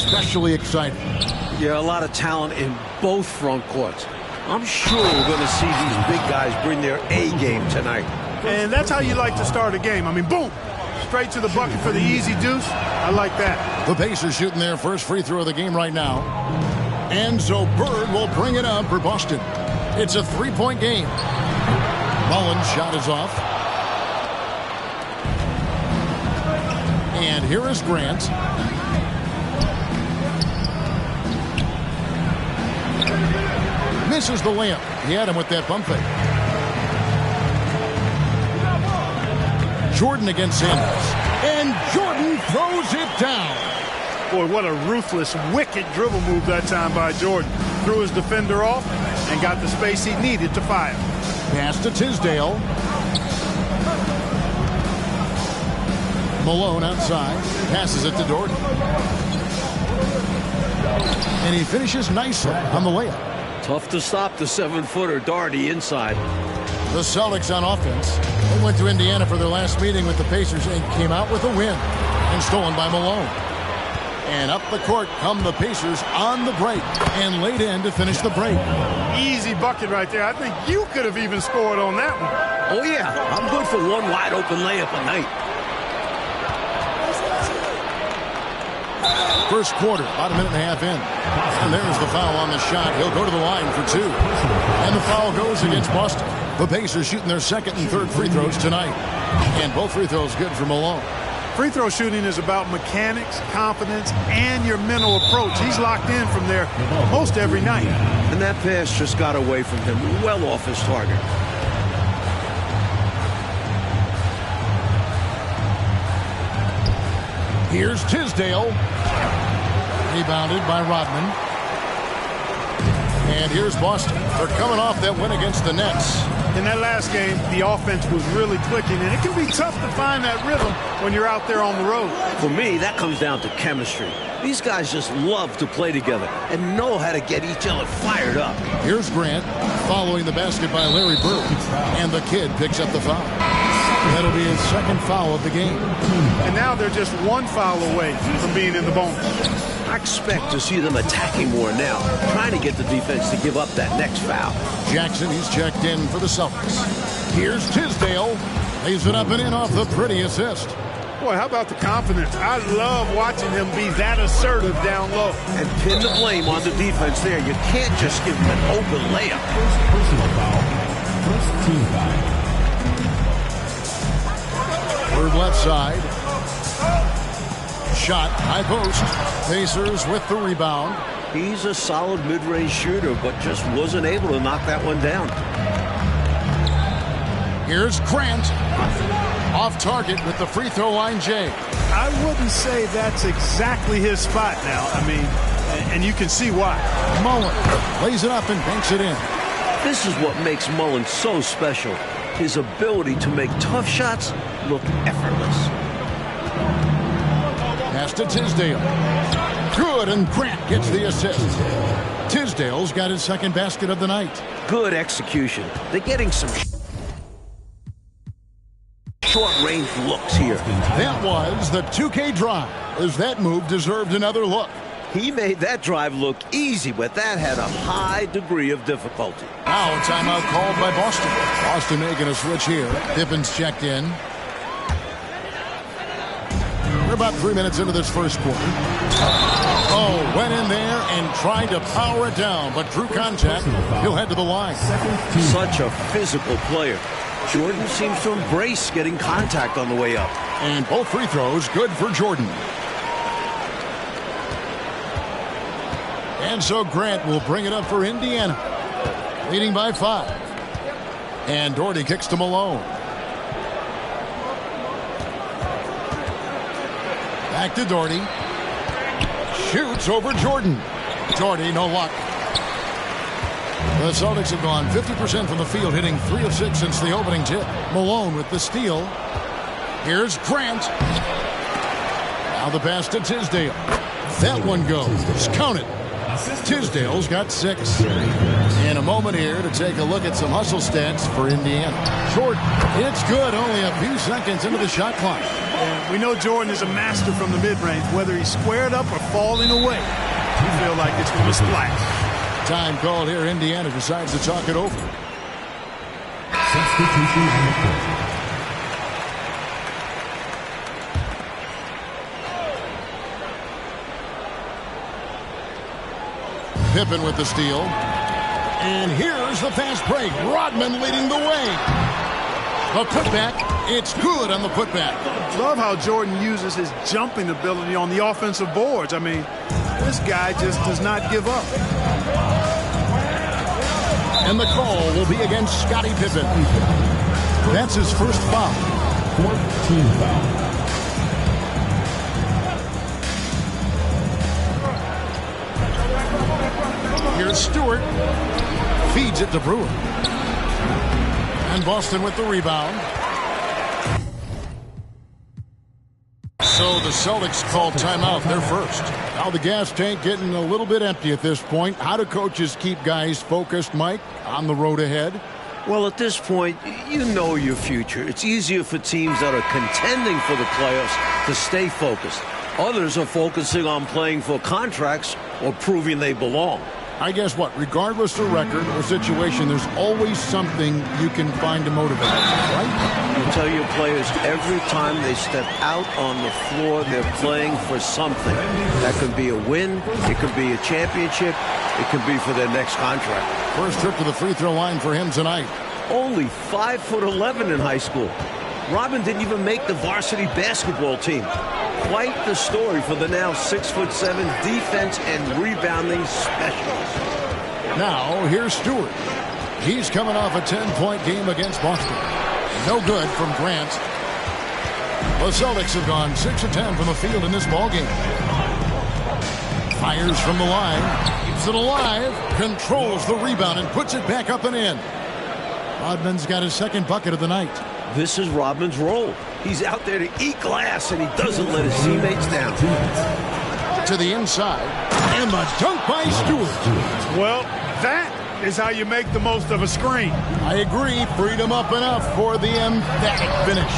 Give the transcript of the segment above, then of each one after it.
especially exciting. Yeah, a lot of talent in both front courts. I'm sure we're going to see these big guys bring their A game tonight. And that's how you like to start a game. I mean, boom, straight to the bucket for the easy deuce. I like that. The Pacers shooting their first free throw of the game right now. And so Bird will bring it up for Boston. It's a three-point game. Mullins' shot is off. And here is Grant. Misses the layup. He had him with that bump fake. Jordan against Sanders. And Jordan throws it down. Boy, what a ruthless, wicked dribble move that time by Jordan. Threw his defender off and got the space he needed to fire. Pass to Tisdale. Malone outside. Passes it to Jordan. And he finishes nicely on the layup. Tough to stop the 7-footer Darty inside. The Celtics on offense. They went to Indiana for their last meeting with the Pacers and came out with a win. And stolen by Malone. And up the court come the Pacers on the break. And laid in to finish the break. Easy bucket right there. I think you could have even scored on that one. Oh, yeah. I'm good for one wide open layup a night. First quarter, about a minute and a half in. And there's the foul on the shot. He'll go to the line for two. And the foul goes against Boston. The Pacers shooting their second and third free throws tonight. And both free throws good for Malone. Free throw shooting is about mechanics, confidence, and your mental approach. He's locked in from there most every night. And that pass just got away from him, well off his target. Here's Tisdale. Rebounded by Rodman. And here's Boston. They're coming off that win against the Nets. In that last game, the offense was really clicking, and it can be tough to find that rhythm when you're out there on the road. For me, that comes down to chemistry. These guys just love to play together and know how to get each other fired up. Here's Grant following the basket by Larry Bird. And the kid picks up the foul. That'll be his second foul of the game. And now they're just one foul away from being in the bonus. I expect to see them attacking more now, trying to get the defense to give up that next foul. Jackson, he's checked in for the Celtics. Here's Tisdale. Lays it up and in off the pretty assist. Boy, how about the confidence? I love watching him be that assertive down low. And pin the blame on the defense there. You can't just give them an open layup. Personal foul. First team foul. Bird left side. Shot, high post. Pacers with the rebound. He's a solid mid-range shooter, but just wasn't able to knock that one down. Here's Grant. Off target with the free throw line, Jay. I wouldn't say that's exactly his spot now. I mean, and you can see why. Mullen lays it up and banks it in. This is what makes Mullen so special. His ability to make tough shots look effortless. Pass to Tisdale. Good, and Grant gets the assist. Tisdale's got his second basket of the night. Good execution. They're getting some short-range looks here. That was the 2K drive, as that move deserved another look. He made that drive look easy, but that had a high degree of difficulty. Now a timeout called by Boston. Boston making a switch here. Pippin's checked in. We're about 3 minutes into this first quarter. Oh, went in there and tried to power it down, but drew contact. He'll head to the line. Such a physical player. Jordan seems to embrace getting contact on the way up. And both free throws good for Jordan. And so Grant will bring it up for Indiana. Leading by 5. And Doherty kicks to Malone. Back to Doherty. Shoots over Jordan. Doherty, no luck. The Celtics have gone 50% from the field, hitting 3 of 6 since the opening tip. Malone with the steal. Here's Grant. Now the pass to Tisdale. That one goes. Count it. Tisdale's got 6. In a moment here to take a look at some hustle stats for Indiana. Jordan, it's good, only a few seconds into the shot clock. And we know Jordan is a master from the mid-range, whether he's squared up or falling away. You feel like it's going to splash. Time called here. Indiana decides to talk it over. Substitution on the court. Pippen with the steal. And here's the fast break. Rodman leading the way. A putback. It's good on the putback. Love how Jordan uses his jumping ability on the offensive boards. I mean, this guy just does not give up. And the call will be against Scottie Pippen. That's his first foul. 14 foul. Here's Stewart. Feeds it to Brewer. And Boston with the rebound. So the Celtics call timeout. They're first. Now the gas tank getting a little bit empty at this point. How do coaches keep guys focused, Mike, on the road ahead? Well, at this point, you know your future. It's easier for teams that are contending for the playoffs to stay focused. Others are focusing on playing for contracts or proving they belong. I guess what? Regardless of record or situation, there's always something you can find to motivate, right? You tell your players every time they step out on the floor, they're playing for something. That could be a win, it could be a championship, it could be for their next contract. First trip to the free throw line for him tonight. Only 5'11" in high school. Robin didn't even make the varsity basketball team. Quite the story for the now 6'7" defense and rebounding specialist. Now, here's Stewart. He's coming off a 10-point game against Boston. No good from Grant. The Celtics have gone 6 of 10 from the field in this ballgame. Fires from the line. Keeps it alive. Controls the rebound and puts it back up and in. Rodman's got his second bucket of the night. This is Rodman's role. He's out there to eat glass, and he doesn't let his teammates down. To the inside. And the dunk by Stewart. Well, that is how you make the most of a screen. I agree. Freed him up enough for the emphatic finish.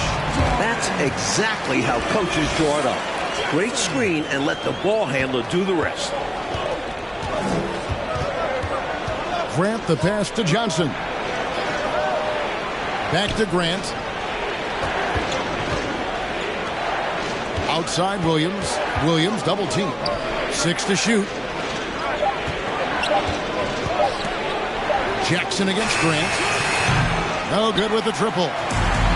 That's exactly how coaches draw it up. Great screen and let the ball handler do the rest. Grant the pass to Johnson. Back to Grant. Outside Williams. Williams double team. 6 to shoot. Jackson against Grant. No good with the triple.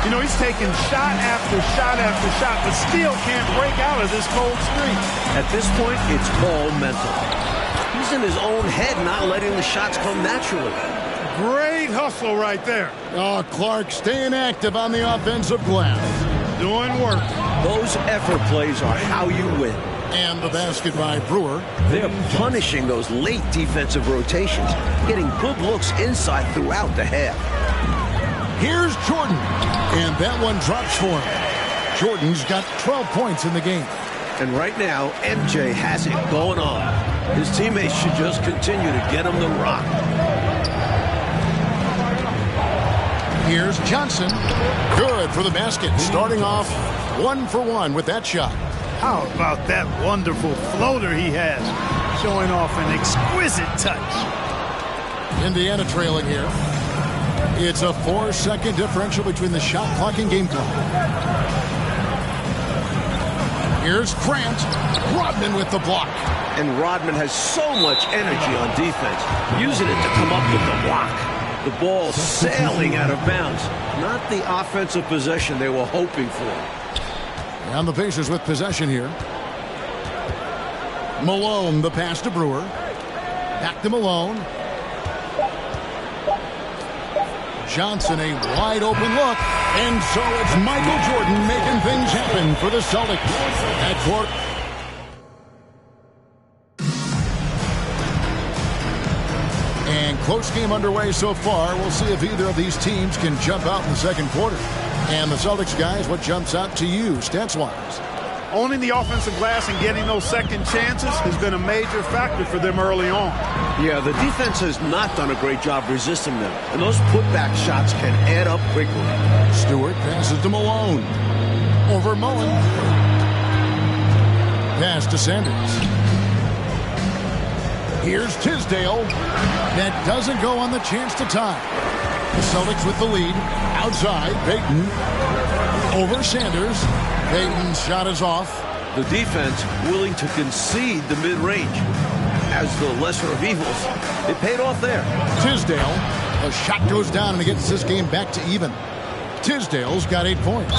You know, he's taking shot after shot after shot, but still can't break out of this cold streak. At this point, it's all mental. He's in his own head, not letting the shots come naturally. Great hustle right there. Oh, Clark staying active on the offensive glass. Doing work. Those effort plays are how you win. And the basket by Brewer. They're punishing those late defensive rotations, getting good looks inside throughout the half. Here's Jordan. And that one drops for him. Jordan's got 12 points in the game. And right now, MJ has it going on. His teammates should just continue to get him the rock. Here's Johnson. Good for the basket. Starting off 1 for 1 with that shot. How about that wonderful floater he has? Showing off an exquisite touch. Indiana trailing here. It's a 4-second differential between the shot clock and game clock. Here's Grant. Rodman with the block. And Rodman has so much energy on defense, using it to come up with the block. The ball sailing out of bounds. Not the offensive possession they were hoping for. And the Pacers with possession here. Malone, the pass to Brewer. Back to Malone. Johnson, a wide open look. And so it's Michael Jordan making things happen for the Celtics. At court. And close game underway so far. We'll see if either of these teams can jump out in the second quarter. And the Celtics guys, what jumps out to you stats-wise? Owning the offensive glass and getting those second chances has been a major factor for them early on. Yeah, the defense has not done a great job resisting them, and those putback shots can add up quickly. Stewart passes to Malone. Over Mullen. Pass to Sanders. Here's Tisdale. That doesn't go on the chance to tie. The Celtics with the lead. Outside, Payton. Over Sanders. Payton's shot is off. The defense willing to concede the mid-range. As the lesser of evils, it paid off there. Tisdale. A shot goes down and it gets this game back to even. Tisdale's got 8 points.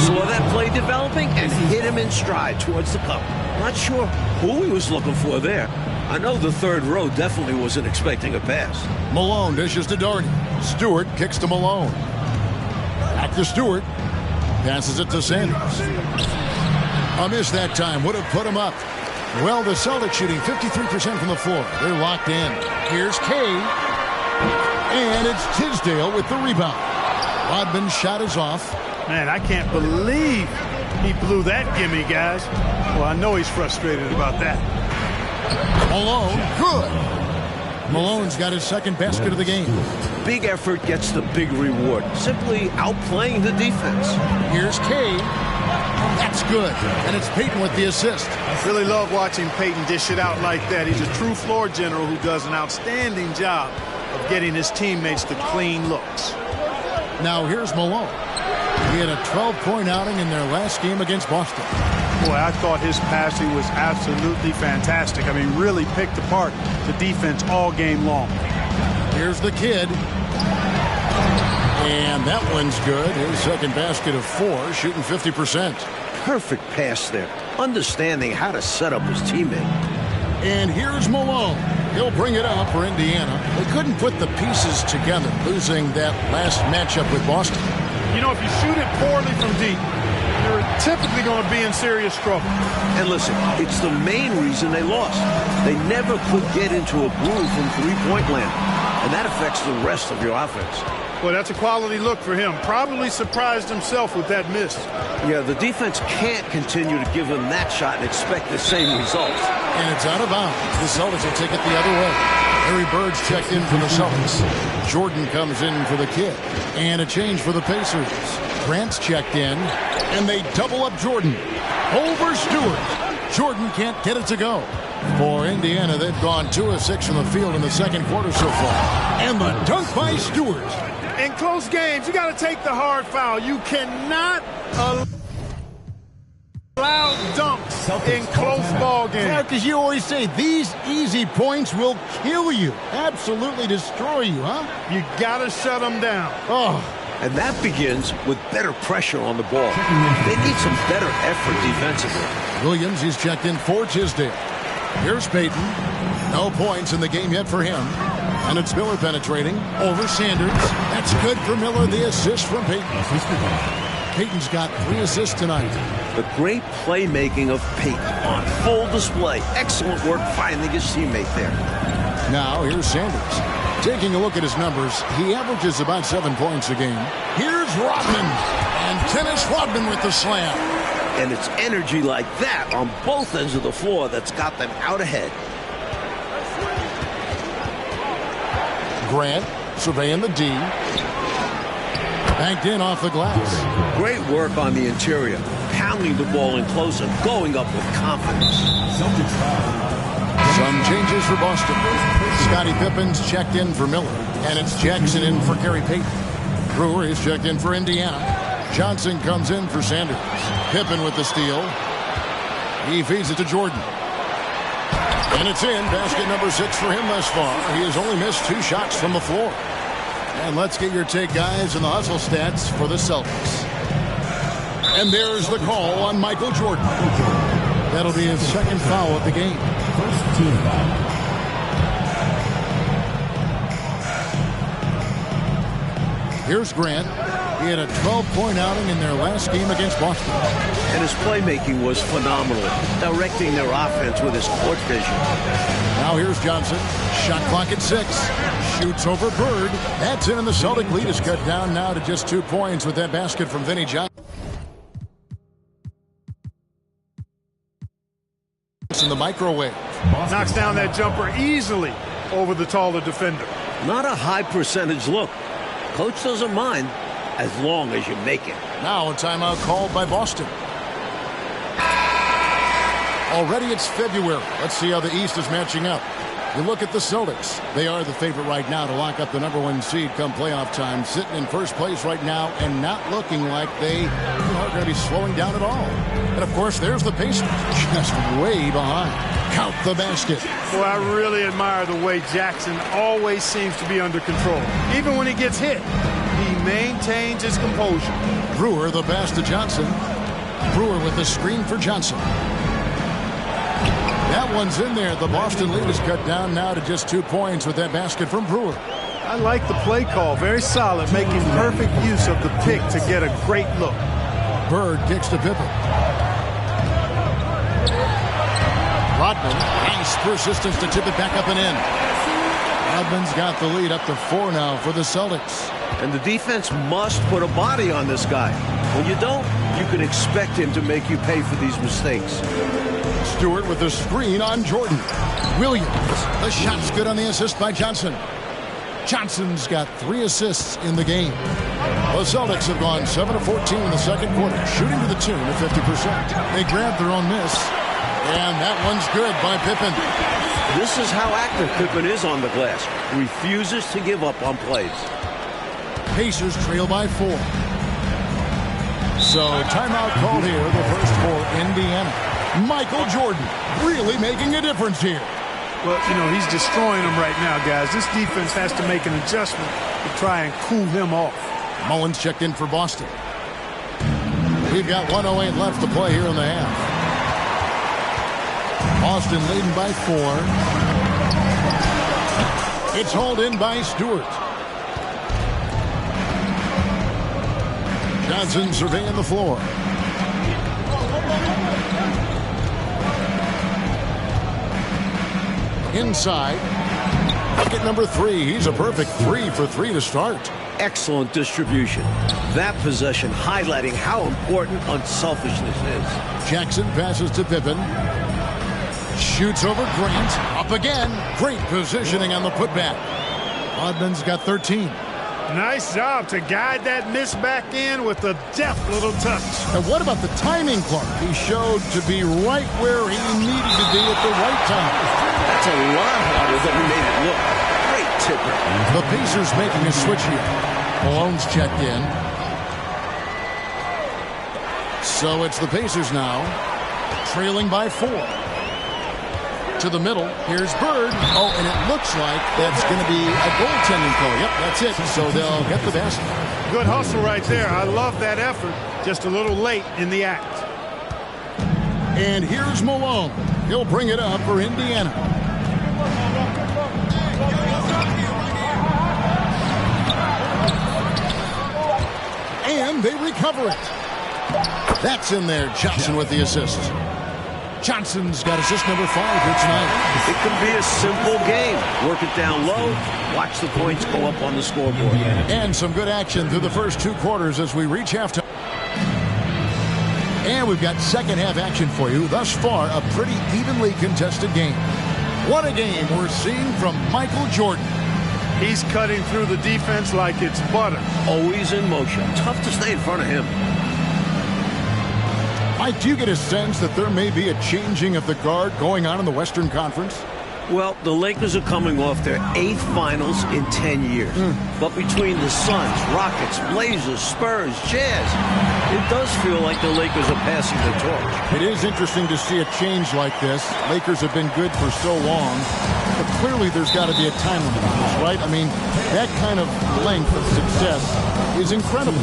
Saw that play developing and hit him in stride towards the cup. Not sure who he was looking for there. I know the third row definitely wasn't expecting a pass. Malone dishes to Doherty. Stewart kicks to Malone. Back to Stewart. Passes it to Sanders. A miss that time would have put him up. Well, the Celtics shooting 53% from the floor. They're locked in. Here's Kay. And it's Tisdale with the rebound. Rodman's shot is off. Man, I can't believe he blew that gimme, guys. Well, I know he's frustrated about that. Malone, good. Malone's got his second basket of the game. Big effort gets the big reward. Simply outplaying the defense. Here's Kay. That's good. And it's Payton with the assist. I really love watching Payton dish it out like that. He's a true floor general who does an outstanding job of getting his teammates the clean looks. Now here's Malone. He had a 12-point outing in their last game against Boston. Boy, I thought his passing was absolutely fantastic. I mean, really picked apart the defense all game long. Here's the kid. And that one's good. His second basket of 4, shooting 50%. Perfect pass there. Understanding how to set up his teammate. And here's Malone. He'll bring it up for Indiana. They couldn't put the pieces together, losing that last matchup with Boston. You know, if you shoot it poorly from deep, you're typically going to be in serious trouble. And listen, it's the main reason they lost. They never could get into a groove from three-point land. And that affects the rest of your offense. Well, that's a quality look for him. Probably surprised himself with that miss. Yeah, the defense can't continue to give him that shot and expect the same results. And it's out of bounds. The Celtics will take it the other way. Larry Bird's checked in for the Celtics. Jordan comes in for the kid. And a change for the Pacers. Grant's checked in. And they double up Jordan. Over Stewart. Jordan can't get it to go. For Indiana, they've gone 2 of 6 from the field in the second quarter so far. And the dunk by Stewart. In close games, you got to take the hard foul. You cannot allow dunks in close ball games. Yeah, because you always say these easy points will kill you. Absolutely destroy you, huh? You got to shut them down. Oh. And that begins with better pressure on the ball. They need some better effort defensively. Williams, he's checked in for Tisdale. Here's Payton. No points in the game yet for him. And it's Miller penetrating over Sanders. That's good for Miller. The assist from Payton. Payton's got 3 assists tonight. The great playmaking of Payton on full display. Excellent work finding his teammate there. Now here's Sanders. Taking a look at his numbers, he averages about 7 points a game. Here's Rodman. And Dennis Rodman with the slam. And it's energy like that on both ends of the floor that's got them out ahead. Grant surveying the D. Banked in off the glass. Great work on the interior. Pounding the ball in close and going up with confidence. Some changes for Boston. Scottie Pippen's checked in for Miller. And it's Jackson in for Gary Payton. Brewer is checked in for Indiana. Johnson comes in for Sanders. Pippen with the steal. He feeds it to Jordan. And it's in. Basket number 6 for him thus far. He has only missed 2 shots from the floor. And let's get your take, guys, in the hustle stats for the Celtics. And there's the call on Michael Jordan. That'll be his second foul of the game. First team foul. Here's Grant. He had a 12-point outing in their last game against Boston. And his playmaking was phenomenal, directing their offense with his court vision. Now here's Johnson. Shot clock at 6. Shoots over Bird. That's in, and the Celtic lead is cut down now to just 2 points with that basket from Vinnie Johnson. in the microwave. Knocks down that jumper easily over the taller defender. Not a high percentage look. Coach doesn't mind as long as you make it. Now a timeout called by Boston. Already it's February. Let's see how the East is matching up. You look at the Celtics. They are the favorite right now to lock up the #1 seed come playoff time. Sitting in first place right now and not looking like they are going to be slowing down at all. And, of course, there's the Pacers just way behind. Count the basket. Well, I really admire the way Jackson always seems to be under control. Even when he gets hit, he maintains his composure. Brewer the pass to Johnson. Brewer with the screen for Johnson. That one's in there. The Boston lead is cut down now to just 2 points with that basket from Brewer. I like the play call. Very solid, making perfect use of the pick to get a great look. Bird kicks to Pippen. Rodman, nice persistence to tip it back up and in. Rodman's got the lead up to 4 now for the Celtics. And the defense must put a body on this guy. When you don't, you can expect him to make you pay for these mistakes. Stewart with the screen on Jordan. Williams. The shot's good on the assist by Johnson. Johnson's got 3 assists in the game. The Celtics have gone 7 of 14 in the second quarter, shooting to the tune of 50%. They grabbed their own miss. And that one's good by Pippen. This is how active Pippen is on the glass. Refuses to give up on plays. Pacers trail by 4. So timeout called here, the first for Indiana. Michael Jordan really making a difference here. Well, you know, he's destroying them right now, guys. This defense has to make an adjustment to try and cool him off. Mullins checked in for Boston. We've got 1:08 left to play here in the half. Boston leading by 4. It's hauled in by Stewart. Johnson surveying the floor. Inside. Bucket number 3. He's a perfect 3 for 3 to start. Excellent distribution. That possession highlighting how important unselfishness is. Jackson passes to Pippen. Shoots over Grant. Up again. Great positioning on the putback. Rodman's got 13. Nice job to guide that miss back in with a deft little touch. And what about the timing, Clark? He showed to be right where he needed to be at the right time. That's a lot harder than he made it look. Great tipper. The Pacers making a switch here. Malone's checked in. So it's the Pacers now, trailing by 4. To the middle. Here's Bird. Oh, and it looks like that's going to be a goaltending call. Yep, that's it. So they'll get the basket. Good hustle right there. I love that effort. Just a little late in the act. And here's Malone. He'll bring it up for Indiana. And they recover it. That's in there. Johnson with the assist. Johnson's got assist number 5 here tonight. It can be a simple game. Work it down low. Watch the points go up on the scoreboard. And some good action through the first 2 quarters as we reach halftime. And we've got second half action for you. Thus far, a pretty evenly contested game. What a game we're seeing from Michael Jordan. He's cutting through the defense like it's butter. Always in motion. Tough to stay in front of him. Mike, do you get a sense that there may be a changing of the guard going on in the Western Conference? Well, the Lakers are coming off their 8th finals in 10 years. But between the Suns, Rockets, Blazers, Spurs, Jazz, it does feel like the Lakers are passing the torch. It is interesting to see a change like this. Lakers have been good for so long, but clearly there's got to be a time limit on this, right? I mean, that kind of length of success is incredible.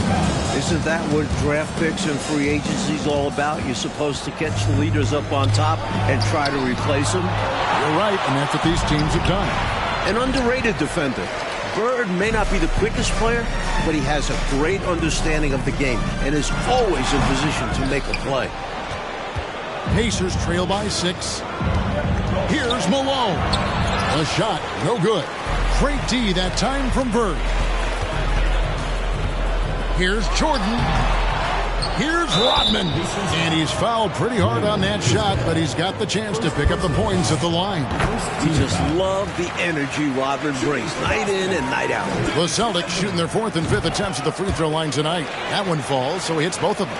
Isn't that what draft picks and free agency is all about? You're supposed to catch the leaders up on top and try to replace them? You're right, and that's what these teams have done. An underrated defender. Bird may not be the quickest player, but he has a great understanding of the game and is always in position to make a play. Pacers trail by 6. Here's Malone. A shot, no good. Great D that time from Bird. Here's Jordan. Here's Rodman. And he's fouled pretty hard on that shot, but he's got the chance to pick up the points at the line. You just love the energy Rodman brings night in and night out. The Celtics shooting their 4th and 5th attempts at the free throw line tonight. That one falls, so he hits both of them.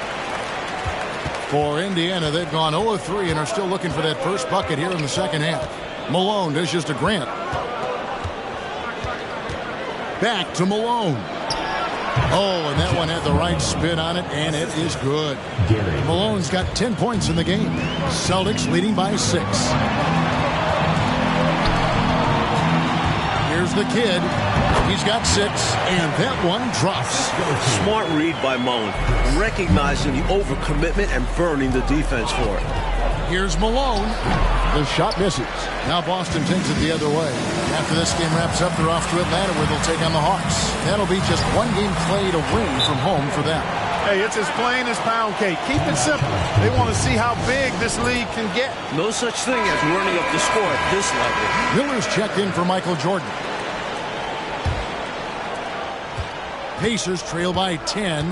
For Indiana, they've gone 0 of 3 and are still looking for that first bucket here in the second half. Malone dishes to Grant. Back to Malone. Oh, and that one had the right spin on it, and it is good. Malone's got 10 points in the game. Celtics leading by 6. Here's the kid. He's got 6, and that one drops. Smart read by Malone, recognizing the overcommitment and burning the defense for it. Here's Malone. The shot misses. Now Boston takes it the other way. After this game wraps up, they're off to Atlanta where they'll take on the Hawks. That'll be just one game played away from home for them. Hey, it's as plain as pound cake. Keep it simple. They want to see how big this league can get. No such thing as running up the score at this level. Miller's checked in for Michael Jordan. Pacers trail by 10.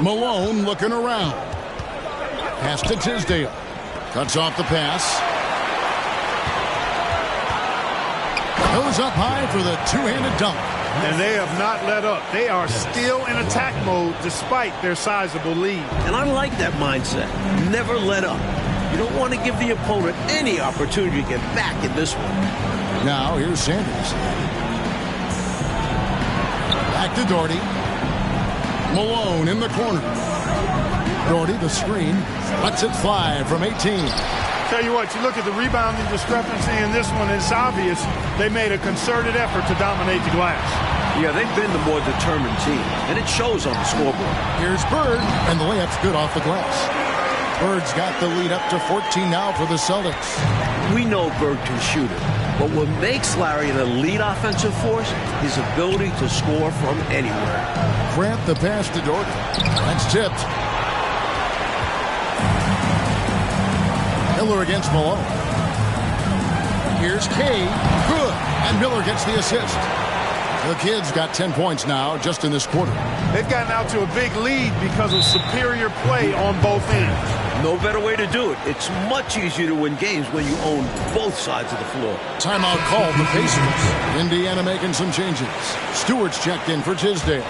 Malone looking around. Pass to Tisdale. Cuts off the pass. Goes up high for the two-handed dunk. And they have not let up. They are still in attack mode despite their sizable lead. And I like that mindset. Never let up. You don't want to give the opponent any opportunity to get back in this one. Now here's Sanders. Back to Doherty. Malone in the corner. Doherty, the screen, lets it fly from 18. Tell you what, you look at the rebounding discrepancy in this one, it's obvious they made a concerted effort to dominate the glass. Yeah, they've been the more determined team, and it shows on the scoreboard. Here's Bird, and the layup's good off the glass. Bird's got the lead up to 14 now for the Celtics. We know Bird can shoot it, but what makes Larry an elite offensive force is his ability to score from anywhere. Grant the pass to Doherty. That's tipped. Miller against Malone. Here's Kay. Good. And Miller gets the assist. The Kid's got 10 points now just in this quarter. They've gotten out to a big lead because of superior play on both ends. No better way to do it. It's much easier to win games when you own both sides of the floor. Timeout called the Pacers. Indiana making some changes. Stewart's checked in for Tisdale.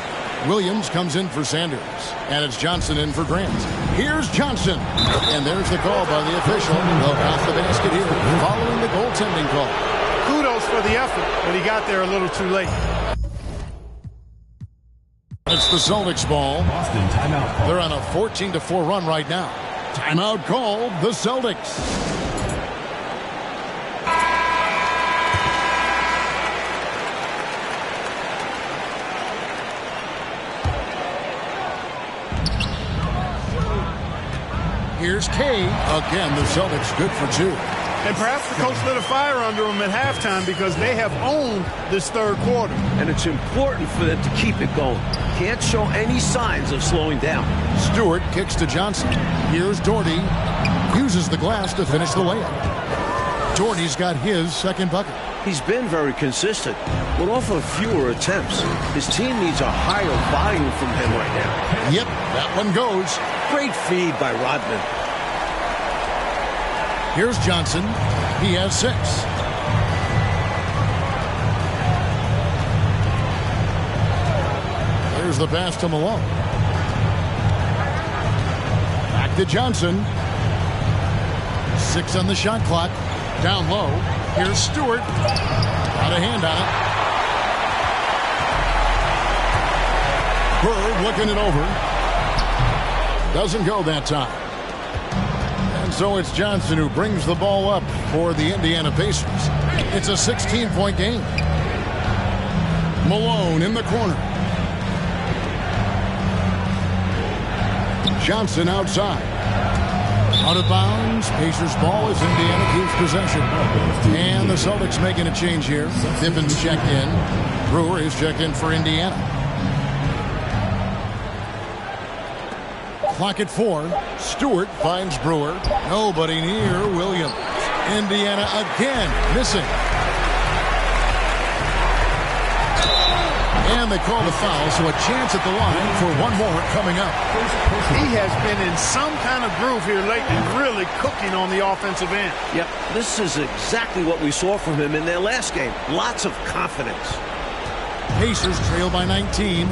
Williams comes in for Sanders. And it's Johnson in for Grant. Here's Johnson. And there's the call by the official. They'll count the basket here following the goaltending call. Kudos for the effort, but he got there a little too late. It's the Celtics ball. Boston timeout. They're on a 14-4 run right now. Timeout called the Celtics. Here's Kay. Again, the Celtics good for 2. And perhaps the coach lit a fire under them at halftime because they have owned this third quarter. And it's important for them to keep it going. Can't show any signs of slowing down. Stewart kicks to Johnson. Here's Doherty. Uses the glass to finish the layup. Doherty's got his second bucket. He's been very consistent, but off of fewer attempts. His team needs a higher volume from him right now. Yep, that one goes. Great feed by Rodman. Here's Johnson. He has 6. There's the pass to Malone. Back to Johnson. 6 on the shot clock. Down low. Here's Stewart. Got a hand on it. Bird looking it over. Doesn't go that time. And so it's Johnson who brings the ball up for the Indiana Pacers. It's a 16-point game. Malone in the corner. Johnson outside. Out of bounds. Pacers ball as Indiana keeps possession. And the Celtics making a change here. Thibbins checked in. Brewer is checked in for Indiana. Clock at 4. Stewart finds Brewer. Nobody near Williams. Indiana again missing. And they call the foul, so a chance at the line for one more coming up. He has been in some kind of groove here lately, really cooking on the offensive end. Yep, this is exactly what we saw from him in their last game. Lots of confidence. Pacers trail by 19.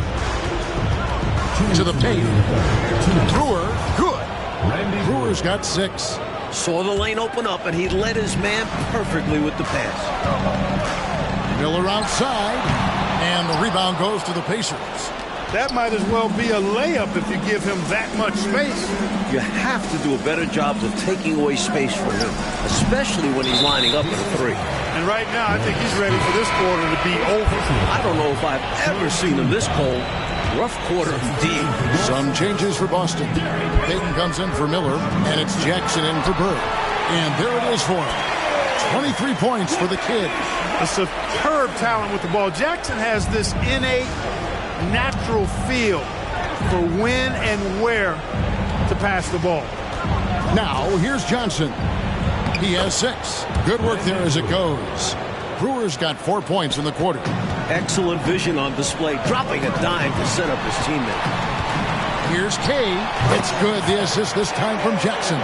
To the paint. Brewer, good. Brewer's got 6. Saw the lane open up, and he led his man perfectly with the pass. Miller outside, and the rebound goes to the Pacers. That might as well be a layup if you give him that much space. You have to do a better job of taking away space from him, especially when he's lining up at a 3. And right now, I think he's ready for this quarter to be over. I don't know if I've ever seen him this cold. Rough quarter indeed. Some changes for Boston. Payton comes in for Miller, and it's Jackson in for Bird. And there it is for him. 23 points for the kid. A superb talent with the ball. Jackson has this innate, natural feel for when and where to pass the ball. Now, here's Johnson. He has 6. Good work there as it goes. Brewer's got 4 points in the quarter. Excellent vision on display, dropping a dime to set up his teammate. Here's Kay. It's good. The assist this time from Jackson.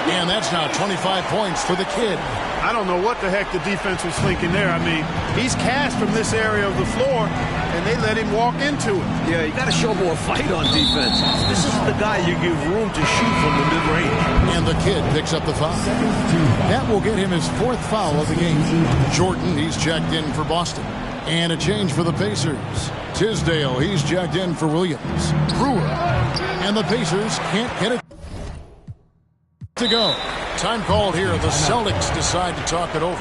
And that's now 25 points for the kid. I don't know what the heck the defense was thinking there. I mean, he's cast from this area of the floor, and they let him walk into it. Yeah, you got to show more fight on defense. This is the guy you give room to shoot from the mid-range. And the kid picks up the foul. That will get him his 4th foul of the game. Jordan, he's checked in for Boston. And a change for the Pacers. Tisdale, he's checked in for Williams. Brewer. And the Pacers can't get it to go. Time called here. The Celtics decide to talk it over.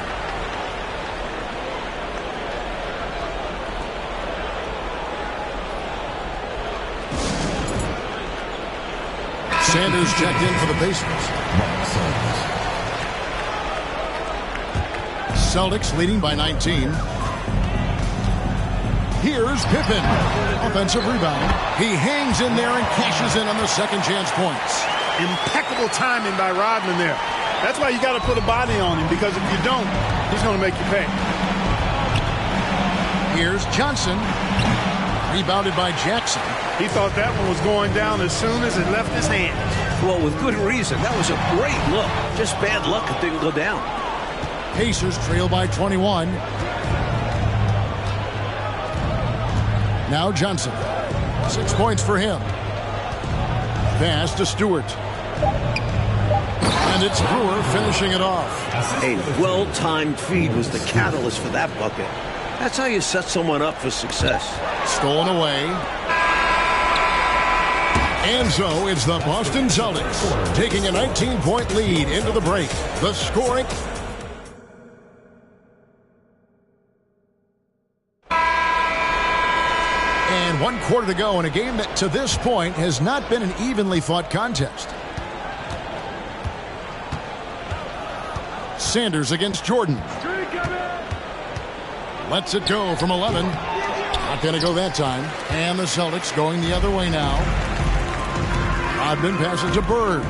Sanders checked in for the Pacers. Celtics leading by 19. Here's Pippen. Offensive rebound. He hangs in there and cashes in on the second chance points. Impeccable timing by Rodman there. That's why you got to put a body on him, because if you don't, he's going to make you pay. Here's Johnson. Rebounded by Jackson. He thought that one was going down as soon as it left his hands. Well, with good reason. That was a great look. Just bad luck it didn't go down. Pacers trail by 21. Now Johnson. 6 points for him. Pass to Stewart. And it's Brewer finishing it off. A well-timed feed was the catalyst for that bucket. That's how you set someone up for success. Stolen away. And so it's the Boston Celtics taking a 19-point lead into the break. The scoring. And 1 quarter to go in a game that to this point has not been an evenly fought contest. Sanders against Jordan. Lets it go from 11. Not going to go that time. And the Celtics going the other way now. Rodman passes to Bird.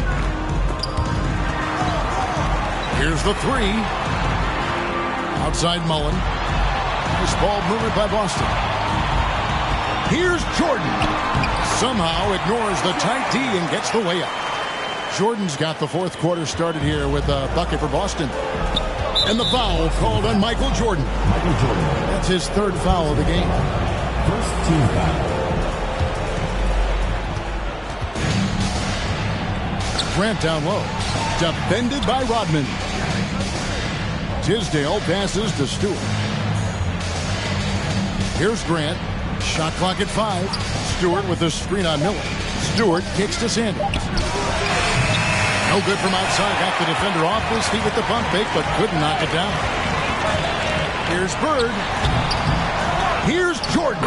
Here's the 3. Outside Mullen. Nice ball movement by Boston. Here's Jordan. Somehow ignores the tight D and gets the layup. Jordan's got the 4th quarter started here with a bucket for Boston. And the foul called on Michael Jordan. That's his 3rd foul of the game. First team foul. Grant down low. Defended by Rodman. Tisdale passes to Stewart. Here's Grant. Shot clock at 5. Stewart with the screen on Miller. Stewart kicks to Sanders. No good from outside. Got the defender off his feet with the pump fake, but couldn't knock it down. Here's Bird. Here's Jordan.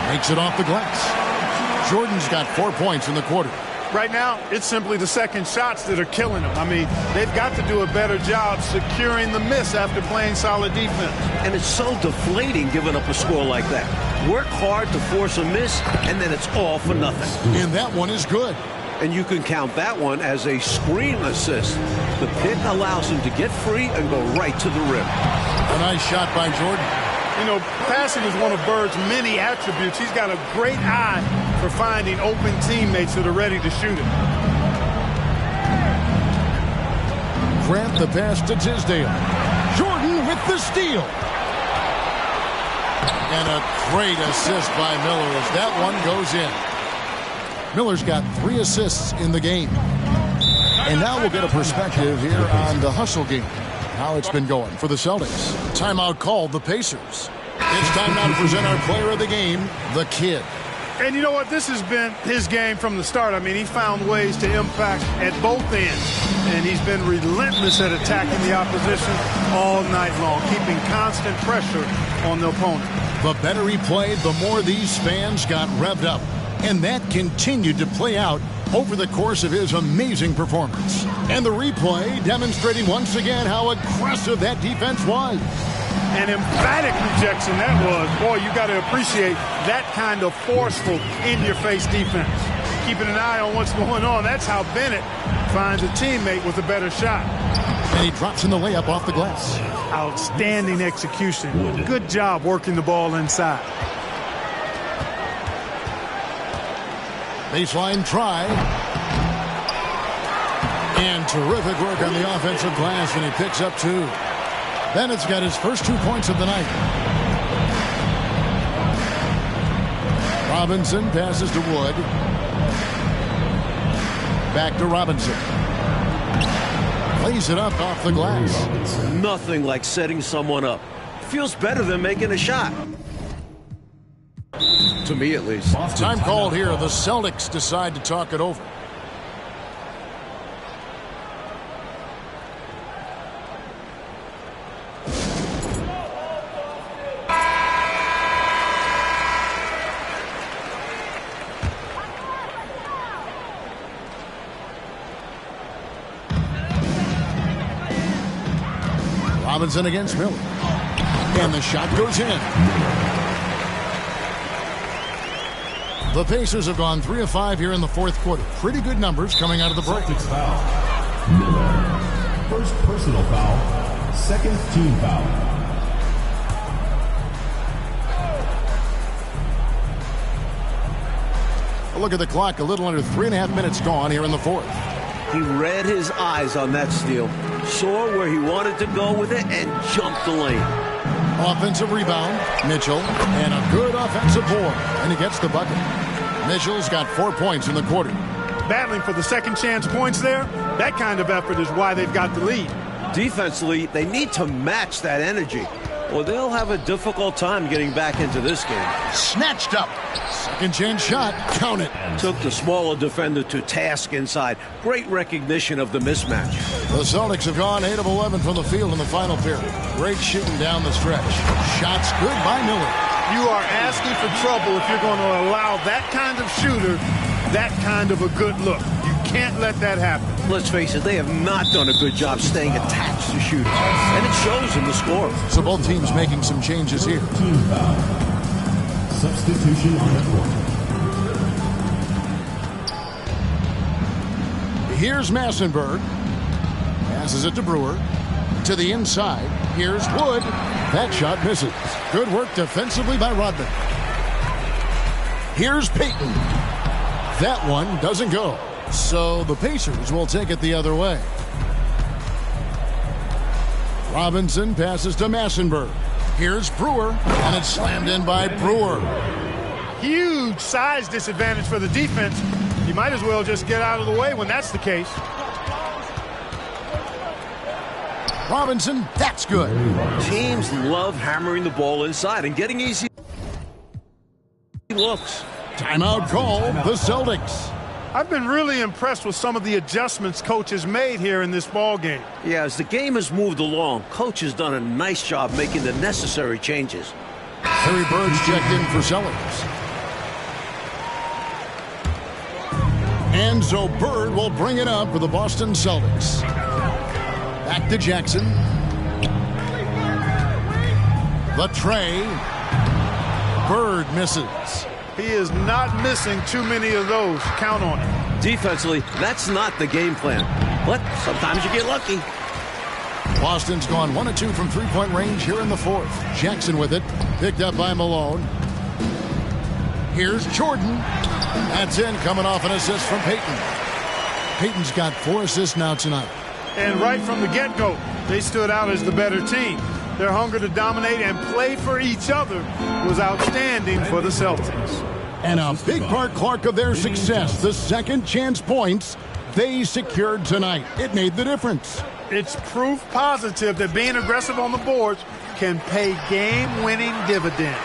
Makes it off the glass. Jordan's got 4 points in the quarter. Right now, it's simply the second shots that are killing them. I mean, they've got to do a better job securing the miss after playing solid defense. And it's so deflating giving up a score like that. Work hard to force a miss, and then it's all for nothing. And that one is good. And you can count that one as a screen assist. The pick allows him to get free and go right to the rim. A nice shot by Jordan. You know, passing is one of Bird's many attributes. He's got a great eye for finding open teammates that are ready to shoot it. Grant the pass to Tisdale. Jordan with the steal. And a great assist by Miller as that one goes in. Miller's got 3 assists in the game. And now we'll get a perspective here on the hustle game. How it's been going for the Celtics. Timeout called the Pacers. It's time now to present our player of the game, the kid. And you know what? This has been his game from the start. I mean, he found ways to impact at both ends. And he's been relentless at attacking the opposition all night long, keeping constant pressure on the opponent. The better he played, the more these fans got revved up. And that continued to play out over the course of his amazing performance. And the replay demonstrating once again how aggressive that defense was. An emphatic rejection that was. Boy, you got to appreciate that kind of forceful, in-your-face defense. Keeping an eye on what's going on. That's how Bennett finds a teammate with a better shot. And he drops in the layup off the glass. Outstanding execution. Good job working the ball inside. Baseline try. And terrific work on the offensive glass, and he picks up 2. Bennett's got his first 2 points of the night. Robinson passes to Wood. Back to Robinson. Plays it up off the glass. Nothing like setting someone up. Feels better than making a shot. To me, at least. Time called here. The Celtics decide to talk it over. Robinson against Miller. And the shot goes in. The Pacers have gone 3 of 5 here in the 4th quarter. Pretty good numbers coming out of the break. Celtics foul. Miller. First personal foul. Second team foul. A look at the clock. A little under 3.5 minutes gone here in the 4th. He read his eyes on that steal. Saw where he wanted to go with it and jumped the lane. Offensive rebound, Mitchell, and a good offensive board, and he gets the bucket. Mitchell's got 4 points in the quarter. Battling for the second chance points there, that kind of effort is why they've got the lead. Defensively, they need to match that energy, or they'll have a difficult time getting back into this game. Snatched up. Second chance shot. Count it. Took the smaller defender to task inside. Great recognition of the mismatch. The Celtics have gone 8 of 11 from the field in the final period. Great shooting down the stretch. Shots good by Miller. You are asking for trouble if you're going to allow that kind of shooter that kind of a good look. You can't let that happen. Let's face it, they have not done a good job staying attached to shooters. And it shows in the score. So both teams making some changes here. Team foul. Substitution on the court. Here's Massenberg. Passes it to Brewer. To the inside. Here's Wood. That shot misses. Good work defensively by Rodman. Here's Payton. That one doesn't go. So the Pacers will take it the other way. Robinson passes to Massenberg. Here's Brewer, and it's slammed in by Brewer. Huge size disadvantage for the defense. You might as well just get out of the way when that's the case. Robinson, that's good. Teams love hammering the ball inside and getting easy looks. Timeout call, the Celtics. I've been really impressed with some of the adjustments coach has made here in this ball game. Yeah, as the game has moved along, coach has done a nice job making the necessary changes. Harry Bird's checked in for Sellers. Enzo Bird will bring it up for the Boston Celtics. Back to Jackson. The tray. Bird misses. He is not missing too many of those. Count on it. Defensively, that's not the game plan. But sometimes you get lucky. Boston's gone 1 of 2 from three-point range here in the fourth. Jackson with it. Picked up by Malone. Here's Jordan. That's in, coming off an assist from Payton. Payton's got 4 assists now tonight. And right from the get-go, they stood out as the better team. Their hunger to dominate and play for each other was outstanding for the Celtics. And a big part, Clark, of their success, the second chance points they secured tonight. It made the difference. It's proof positive that being aggressive on the boards can pay game-winning dividends.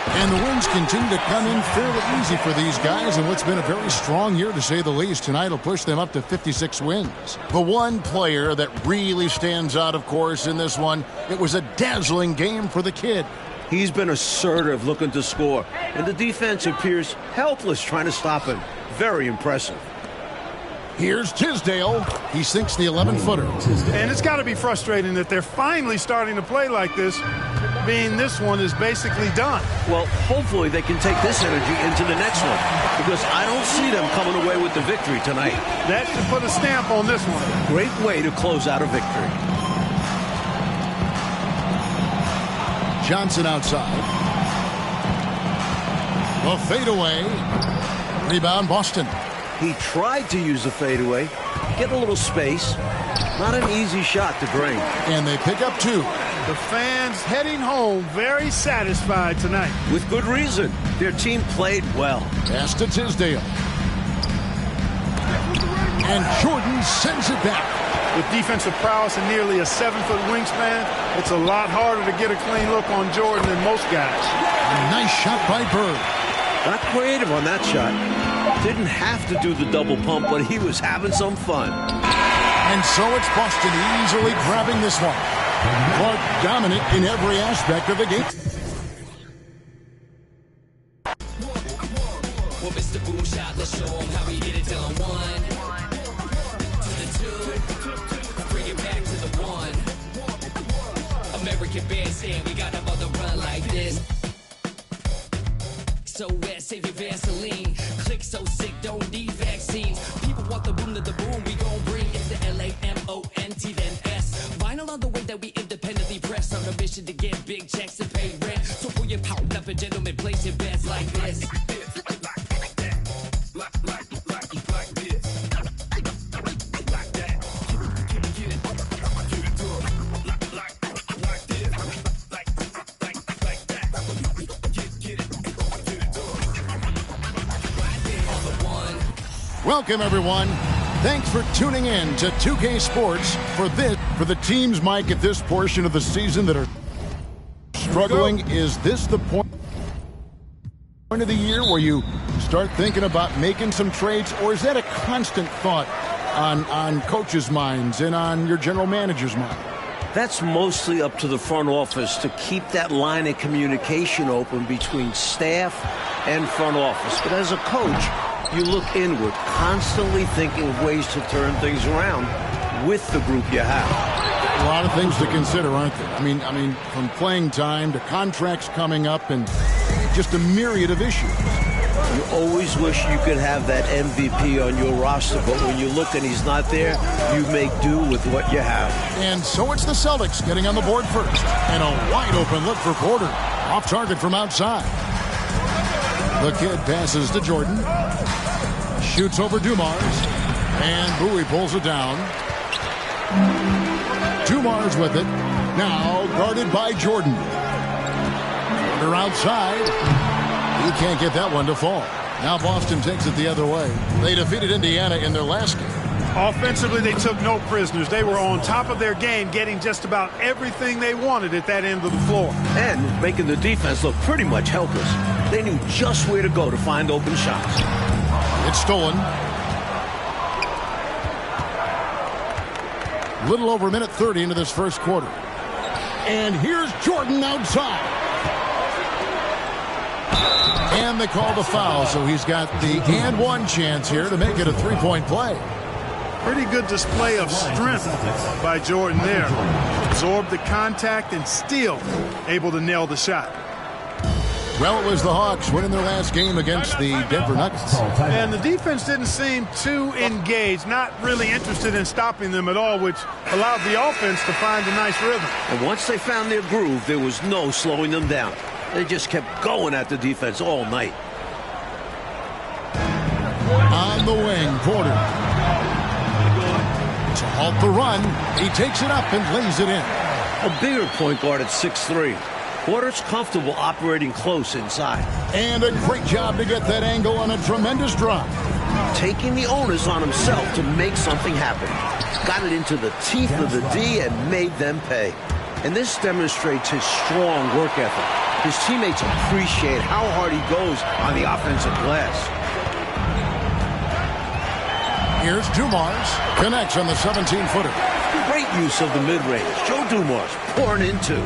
And the wins continue to come in fairly easy for these guys in what's been a very strong year, to say the least. Tonight will push them up to 56 wins. The one player that really stands out, of course, in this one, it was a dazzling game for the kid. He's been assertive, looking to score, and the defense appears helpless trying to stop him. Very impressive. Here's Tisdale. He sinks the 11-footer. And it's got to be frustrating that they're finally starting to play like this, being this one is basically done. Well, hopefully they can take this energy into the next one, because I don't see them coming away with the victory tonight. That should put a stamp on this one. Great way to close out a victory. Johnson outside. A fadeaway. Rebound, Boston. He tried to use the fadeaway, get a little space. Not an easy shot to drain. And they pick up 2. The fans heading home very satisfied tonight. With good reason. Their team played well. Pass to Tisdale. And Jordan sends it back. With defensive prowess and nearly a 7-foot wingspan, it's a lot harder to get a clean look on Jordan than most guys. A nice shot by Bird. Not creative on that shot. Didn't have to do the double pump, but he was having some fun. And so it's Boston easily grabbing this one. Clark dominant in every aspect of the game. Well, Mr. Boom shot, let's show him how we get it done. 1 to the 2, bring it back to the 1. American bandstand, we got them on the run like this. So wet, save your Vaseline. Click so sick, don't need vaccines. People want the boom to the boom, we gon' bring it to LAMONT then S. Vinyl on the way that we independently press on a mission to get big checks and pay rent. So pull your power up and gentlemen, place your bets like this. Welcome, everyone. Thanks for tuning in to 2K Sports for the teams, Mike, at this portion of the season that are struggling. Is this the point of the year where you start thinking about making some trades, or is that a constant thought on coaches' minds and on your general manager's mind? That's mostly up to the front office to keep that line of communication open between staff and front office. But as a coach, you look inward, constantly thinking of ways to turn things around with the group you have. A lot of things to consider, aren't there? I mean, from playing time to contracts coming up and just a myriad of issues. You always wish you could have that MVP on your roster, but when you look and he's not there, you make do with what you have. And so it's the Celtics getting on the board first. And a wide open look for Porter. Off target from outside. The kid passes to Jordan. Shoots over Dumars. And Bowie pulls it down. Dumars with it. Now guarded by Jordan. Porter outside. He can't get that one to fall. Now Boston takes it the other way. They defeated Indiana in their last game. Offensively, they took no prisoners. They were on top of their game, getting just about everything they wanted at that end of the floor. And making the defense look pretty much helpless. They knew just where to go to find open shots. It's stolen. Little over a minute 30 into this first quarter. And here's Jordan outside. And they call the foul, so he's got the and one chance here to make it a three-point play. Pretty good display of strength by Jordan there. Absorbed the contact and still able to nail the shot. Well, it was the Hawks winning their last game against the Denver Nuggets. And the defense didn't seem too engaged, not really interested in stopping them at all, which allowed the offense to find a nice rhythm. And once they found their groove, there was no slowing them down. They just kept going at the defense all night. On the wing, Porter. To halt the run, he takes it up and lays it in. A bigger point guard at 6'3". Porter's comfortable operating close inside. And a great job to get that angle on a tremendous drop. Taking the onus on himself to make something happen. Got it into the teeth of the D and made them pay. And this demonstrates his strong work ethic. His teammates appreciate how hard he goes on the offensive glass. Here's Dumars. Connects on the 17-footer. Great use of the mid-range. Joe Dumars pouring in two.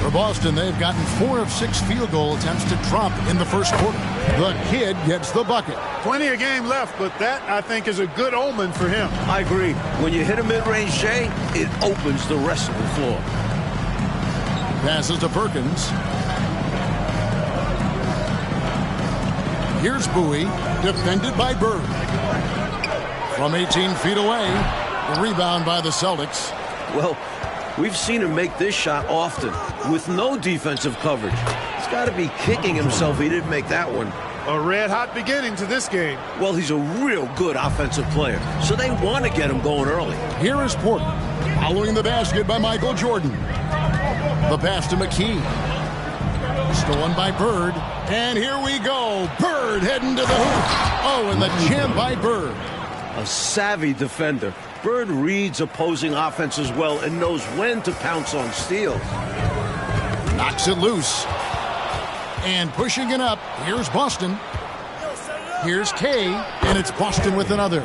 For Boston, they've gotten 4 of 6 field goal attempts to drop in the first quarter. The kid gets the bucket. Plenty of game left, but that, I think, is a good omen for him. I agree. When you hit a mid-range, Jay, it opens the rest of the floor. Passes to Perkins. Here's Bowie, defended by Bird. From 18 feet away, the rebound by the Celtics. Well, we've seen him make this shot often with no defensive coverage. He's got to be kicking himself he didn't make that one. A red-hot beginning to this game. Well, he's a real good offensive player, so they want to get him going early. Here is Porter, following the basket by Michael Jordan. The pass to McKee. Stolen by Bird. And here we go. Bird heading to the hoop. Oh, and the jam by Bird. A savvy defender. Bird reads opposing offenses well and knows when to pounce on steals. Knocks it loose. And pushing it up, here's Boston. Here's Kay, and it's Boston with another.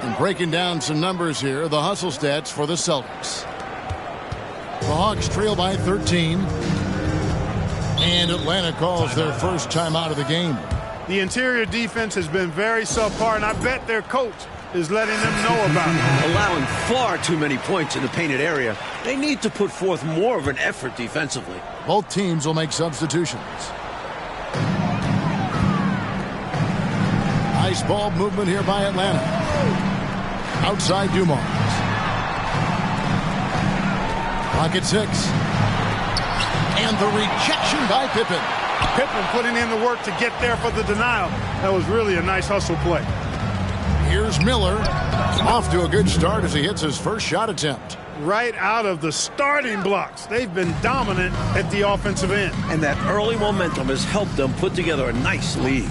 And breaking down some numbers here, the hustle stats for the Celtics. The Hawks trail by 13. And Atlanta calls their first time out of the game. The interior defense has been very subpar, and I bet their coach is letting them know about it. Allowing far too many points in the painted area. They need to put forth more of an effort defensively. Both teams will make substitutions. Nice ball movement here by Atlanta. Outside Dumars. Pocket 6. And the rejection by Pippen. Pippen putting in the work to get there for the denial. That was really a nice hustle play. Here's Miller. Off to a good start as he hits his first shot attempt. Right out of the starting blocks. They've been dominant at the offensive end. And that early momentum has helped them put together a nice lead.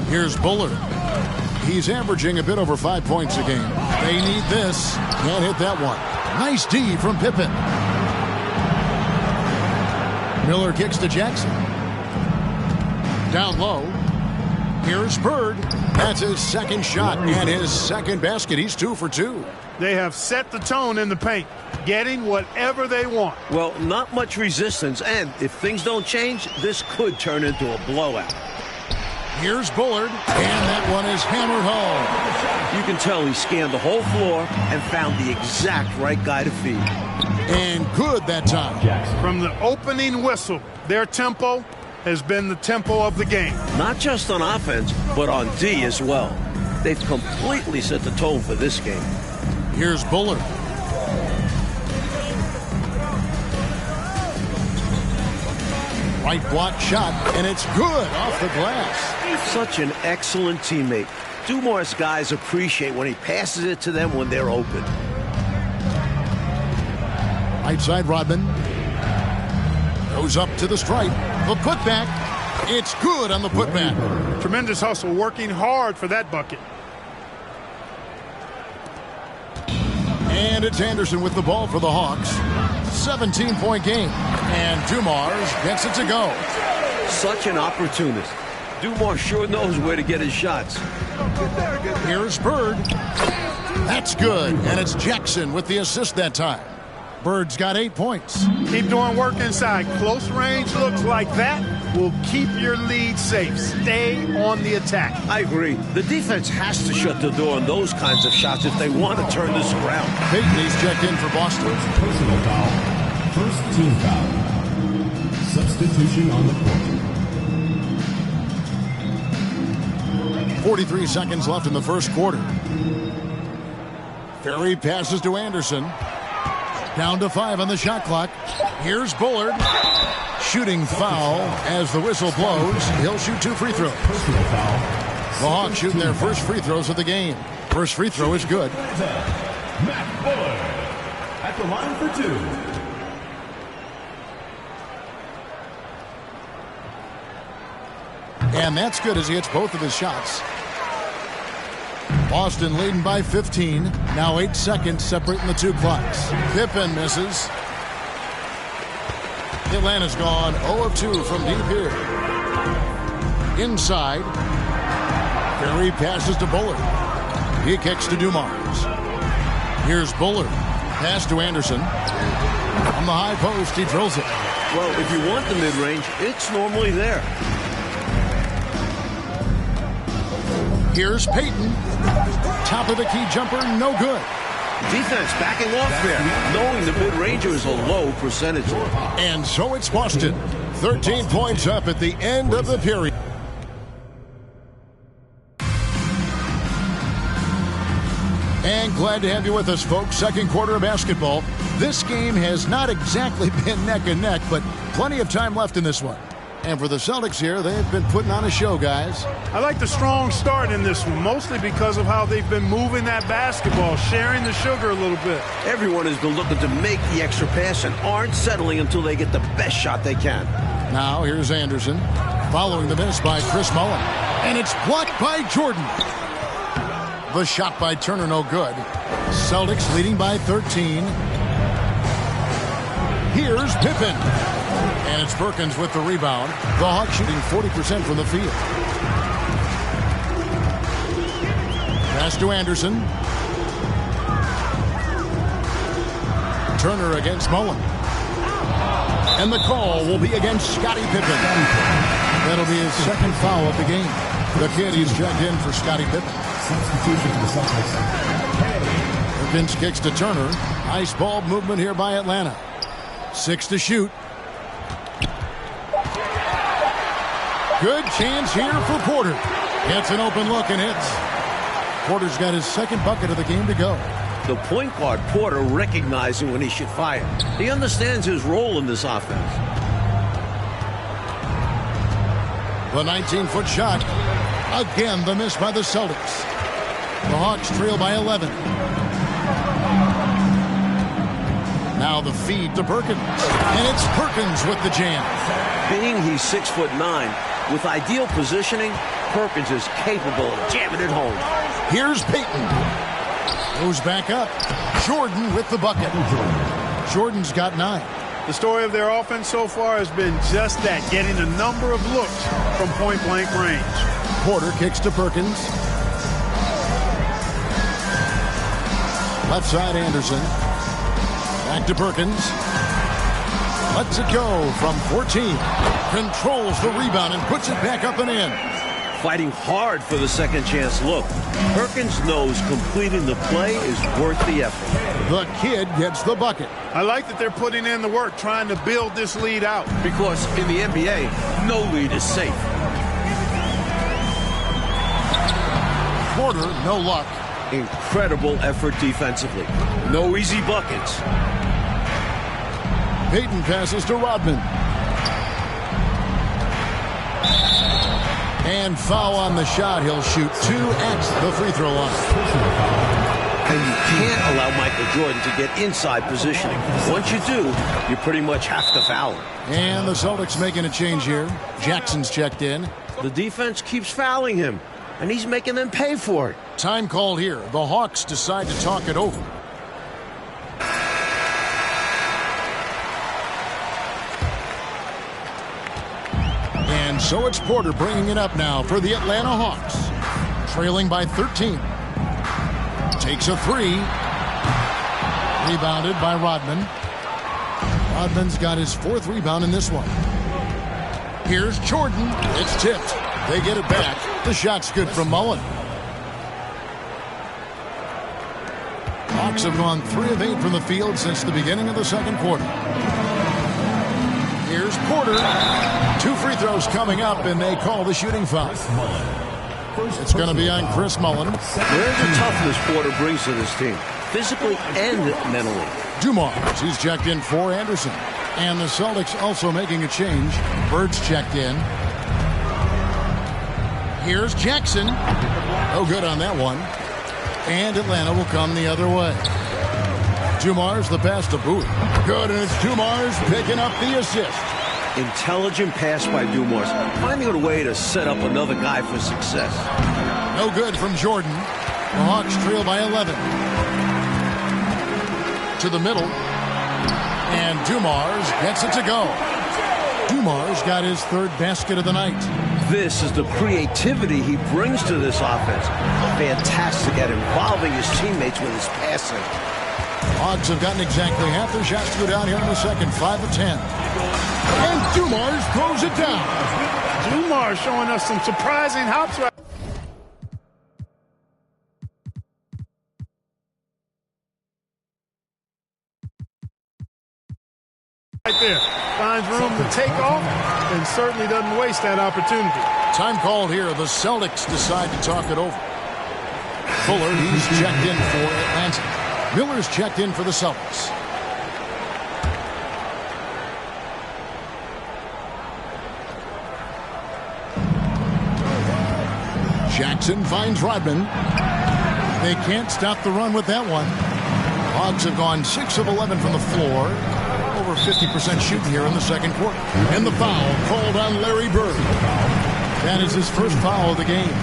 Here's Bullard. He's averaging a bit over 5 points a game. They need this. Can't hit that one. Nice D from Pippen. Miller kicks to Jackson. Down low. Here's Bird. That's his second shot and his second basket. He's 2 for 2. They have set the tone in the paint, getting whatever they want. Well, not much resistance, and if things don't change, this could turn into a blowout. Here's Bullard, and that one is hammered home. You can tell he scanned the whole floor and found the exact right guy to feed. And good that time. From the opening whistle, their tempo has been the tempo of the game. Not just on offense, but on D as well. They've completely set the tone for this game. Here's Bullard. Right block shot, and it's good off the glass. Such an excellent teammate. Dumars guys appreciate when he passes it to them when they're open. Right side, Rodman. Goes up to the stripe. The putback. It's good on the putback. Tremendous hustle, working hard for that bucket. And it's Anderson with the ball for the Hawks. 17-point game. And Dumars gets it to go. Such an opportunist. Dumars sure knows where to get his shots. Here's Bird. That's good. And it's Jackson with the assist that time. Bird's got 8 points. Keep doing work inside. Close range looks like that will keep your lead safe. Stay on the attack. I agree. The defense has to shut the door on those kinds of shots if they want to turn this around. Payton's checked in for Boston. Personal foul. First team foul. Substitution on the court. 43 seconds left in the first quarter. Ferry passes to Anderson. Down to 5 on the shot clock. Here's Bullard. Shooting foul as the whistle blows. He'll shoot 2 free throws. The Hawks shooting their first free throws of the game. First free throw is good. Matt Bullard at the line for 2. And that's good as he hits both of his shots. Boston leading by 15. Now 8 seconds separating the two clocks. Pippen misses. Atlanta's gone 0 of 2 from deep here. Inside. Ferry passes to Bullard. He kicks to Dumars. Here's Bullard. Pass to Anderson. On the high post, he drills it. Well, if you want the mid-range, it's normally there. Here's Payton. Top of the key jumper, no good. Defense backing off there, knowing the mid-ranger is a low percentage. And so it's Boston. 13 points up at the end of the period. And glad to have you with us, folks. Second quarter of basketball. This game has not exactly been neck and neck, but plenty of time left in this one. And for the Celtics here, they've been putting on a show, guys. I like the strong start in this one, mostly because of how they've been moving that basketball, sharing the sugar a little bit. Everyone has been looking to make the extra pass and aren't settling until they get the best shot they can. Now here's Anderson, following the miss by Chris Mullin. And it's blocked by Jordan. The shot by Turner, no good. Celtics leading by 13. Here's Pippen. And it's Perkins with the rebound. The Hawks shooting 40% from the field. Pass to Anderson. Turner against Mullin. And the call will be against Scottie Pippen. That'll be his second foul of the game. The kid, he's checked in for Scottie Pippen. Substitution for the Celtics. Perkins kicks to Turner. Nice ball movement here by Atlanta. 6 to shoot. Good chance here for Porter. Gets an open look and hits. Porter's got his second bucket of the game to go. The point guard, Porter, recognizing when he should fire. He understands his role in this offense. The 19-foot shot. Again, the miss by the Celtics. The Hawks trail by 11. Now the feed to Perkins. And it's Perkins with the jam. Being he's 6'9", with ideal positioning, Perkins is capable of jamming it home. Here's Payton. Goes back up. Jordan with the bucket. Jordan's got 9. The story of their offense so far has been just that, getting a number of looks from point-blank range. Porter kicks to Perkins. Left side, Anderson. Back to Perkins. Lets it go from 14. Controls the rebound and puts it back up and in. Fighting hard for the second chance look. Perkins knows completing the play is worth the effort. The kid gets the bucket. I like that they're putting in the work, trying to build this lead out. Because in the NBA, no lead is safe. Porter, no luck. Incredible effort defensively. No easy buckets. Payton passes to Rodman. And foul on the shot. He'll shoot 2 at the free throw line. And you can't allow Michael Jordan to get inside positioning. Once you do, you pretty much have to foul him. And the Celtics making a change here. Jackson's checked in. The defense keeps fouling him, and he's making them pay for it. Time called here. The Hawks decide to talk it over. And so it's Porter bringing it up now for the Atlanta Hawks. Trailing by 13. Takes a 3. Rebounded by Rodman. Rodman's got his 4th rebound in this one. Here's Jordan. It's tipped. They get it back. The shot's good from Mullin. Hawks have gone 3 of 8 from the field since the beginning of the second quarter. Here's Porter. 2 free throws coming up, and they call the shooting foul. It's going to be on Chris Mullin. Where's the toughness Porter brings to this team, physically and mentally? Dumars, he's checked in for Anderson. And the Celtics also making a change. Bird's checked in. Here's Jackson. No good on that one. And Atlanta will come the other way. Dumars, the pass to Bowie. Good, and it's Dumars picking up the assist. Intelligent pass by Dumars, finding a way to set up another guy for success. No good from Jordan. The Hawks trail by 11. To the middle. And Dumars gets it to go. Dumars got his third basket of the night. This is the creativity he brings to this offense. Fantastic at involving his teammates with his passing. Hawks have gotten exactly half their shots to go down here in the second, 5 of 10. And Dumars throws it down. Dumars showing us some surprising hops right there. Finds room to take off and certainly doesn't waste that opportunity. Time called here. The Celtics decide to talk it over. Fuller, he's checked in for Atlanta. Miller's checked in for the Celtics. Jackson finds Rodman. They can't stop the run with that one. Hawks have gone 6 of 11 from the floor. Over 50% shooting here in the second quarter. And the foul called on Larry Bird. That is his first foul of the game.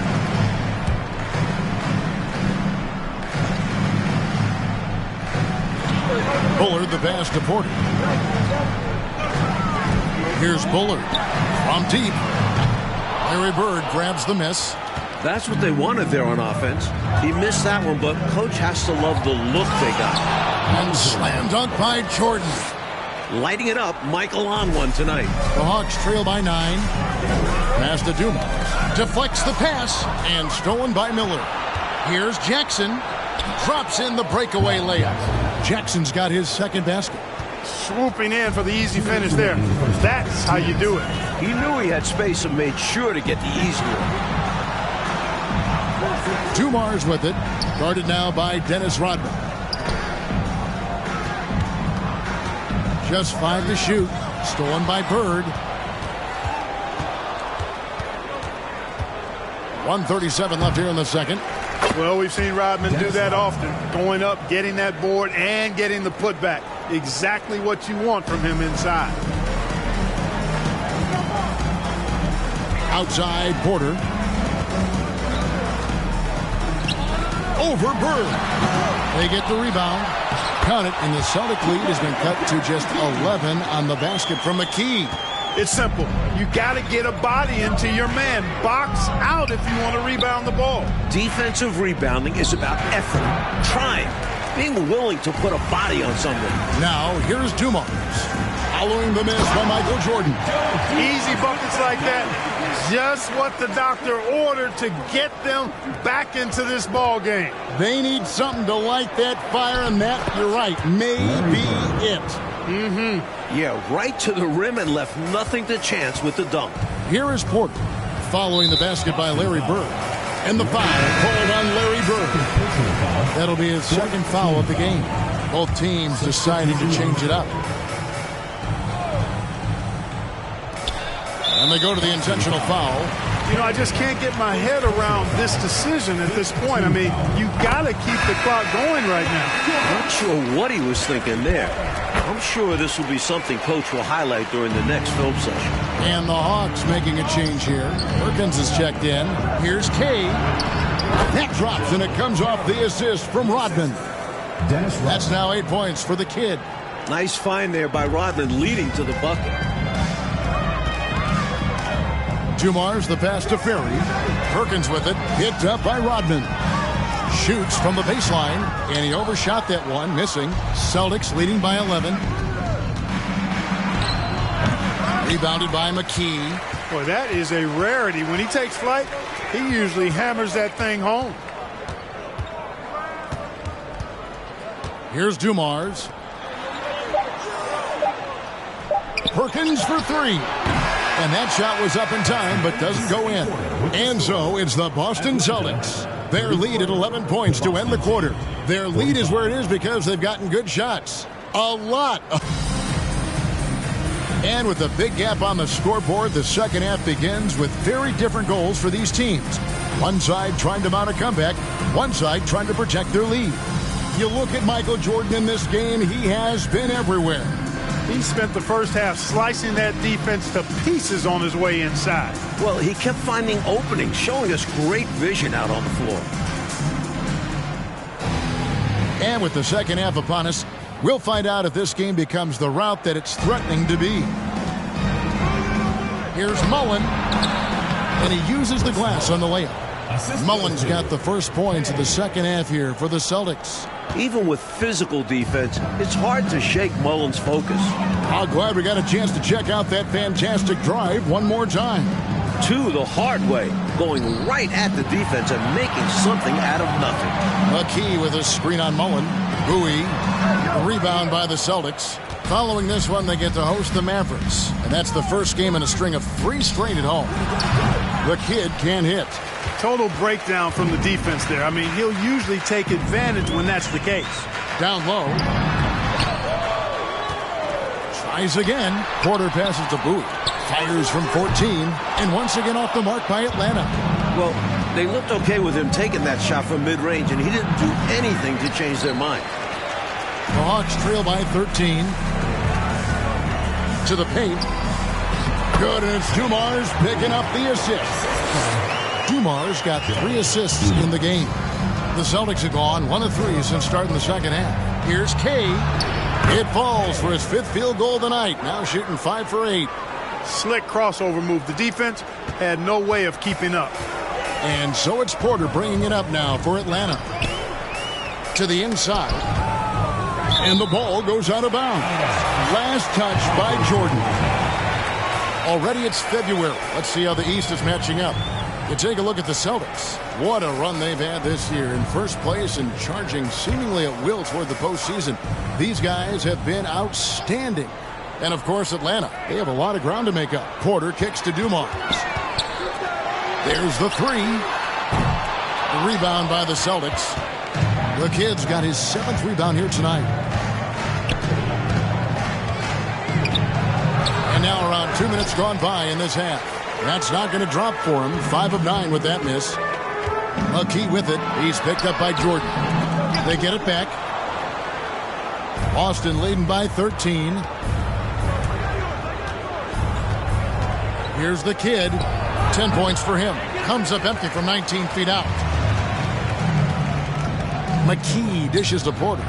Bullard, the pass to Porter. Here's Bullard from deep. Larry Bird grabs the miss. That's what they wanted there on offense. He missed that one, but coach has to love the look they got. And slam dunk by Jordan. Lighting it up, Michael on one tonight. The Hawks trail by 9. Pass to Dumars. Deflects the pass and stolen by Miller. Here's Jackson. Drops in the breakaway layup. Jackson's got his second basket. Swooping in for the easy finish there. That's how you do it. He knew he had space and made sure to get the easy one. Dumars with it. Guarded now by Dennis Rodman. Just 5 to shoot. Stolen by Bird. 1:37 left here in the second. Well, we've seen Rodman do that often. Going up, getting that board, and getting the putback. Exactly what you want from him inside. Outside Porter. Over Bird. They get the rebound. Count it, and the Celtic lead has been cut to just 11 on the basket from McKee. It's simple. You got to get a body into your man. Box out if you want to rebound the ball. Defensive rebounding is about effort, trying, being willing to put a body on somebody. Now, here's Dumars. Following the miss by Michael Jordan. Easy buckets like that. Just what the doctor ordered to get them back into this ball game. They need something to light that fire, and that, you're right, may be it. Yeah, right to the rim and left nothing to chance with the dunk. Here is Porter, following the basket by Larry Bird. And the foul called on Larry Bird. That'll be his second foul of the game. Both teams deciding to change it up. And they go to the intentional foul. You know, I just can't get my head around this decision at this point. I mean, you got to keep the clock going right now. Not sure what he was thinking there. I'm sure this will be something Coach will highlight during the next film session. And the Hawks making a change here. Perkins is checked in. Here's Kay. That drops, and it comes off the assist from Rodman. That's now 8 points for the kid. Nice find there by Rodman, leading to the bucket. Dumars the pass to Ferry. Perkins with it. Picked up by Rodman. Shoots from the baseline, and he overshot that one, missing. Celtics leading by 11. Rebounded by McKee. Boy, that is a rarity. When he takes flight, he usually hammers that thing home. Here's Dumars. Perkins for 3. And that shot was up in time, but doesn't go in. And so it's the Boston Celtics. Their lead at 11 points to end the quarter. Their lead is where it is because they've gotten good shots. A lot. And with a big gap on the scoreboard, the second half begins with very different goals for these teams. One side trying to mount a comeback, one side trying to protect their lead. You look at Michael Jordan in this game, he has been everywhere. He spent the first half slicing that defense to pieces on his way inside. Well, he kept finding openings, showing us great vision out on the floor. And with the second half upon us, we'll find out if this game becomes the route that it's threatening to be. Here's Mullen, and he uses the glass on the layup. Mullen's got the first points of the second half here for the Celtics. Even with physical defense, it's hard to shake Mullen's focus. I'm glad we got a chance to check out that fantastic drive one more time. Two the hard way, going right at the defense and making something out of nothing. McKee with a screen on Mullen. Bowie, rebound by the Celtics. Following this one, they get to host the Mavericks. And that's the first game in a string of 3 straight at home. The kid can't hit. Total breakdown from the defense there. I mean, he'll usually take advantage when that's the case. Down low. Tries again. Porter passes to Bowie. Fires from 14. And once again off the mark by Atlanta. Well, they looked okay with him taking that shot from mid-range, and he didn't do anything to change their mind. The Hawks trail by 13. To the paint. Good, and it's Dumars picking up the assist. Dumars got 3 assists in the game. The Celtics have gone 1 of 3 since starting the second half. Here's Kay. It falls for his 5th field goal tonight. Now shooting 5 for 8. Slick crossover move. The defense had no way of keeping up. And so it's Porter bringing it up now for Atlanta. To the inside. And the ball goes out of bounds. Last touch by Jordan. Already it's February. Let's see how the East is matching up. You take a look at the Celtics. What a run they've had this year. In first place and charging seemingly at will toward the postseason. These guys have been outstanding. And, of course, Atlanta. They have a lot of ground to make up. Porter kicks to Dumars. There's the 3. The rebound by the Celtics. The kid's got his 7th rebound here tonight. And now around 2 minutes gone by in this half. That's not going to drop for him. 5 of 9 with that miss. McKee with it. He's picked up by Jordan. They get it back. Boston leading by 13. Here's the kid. 10 points for him. Comes up empty from 19 feet out. McKee dishes to Porter.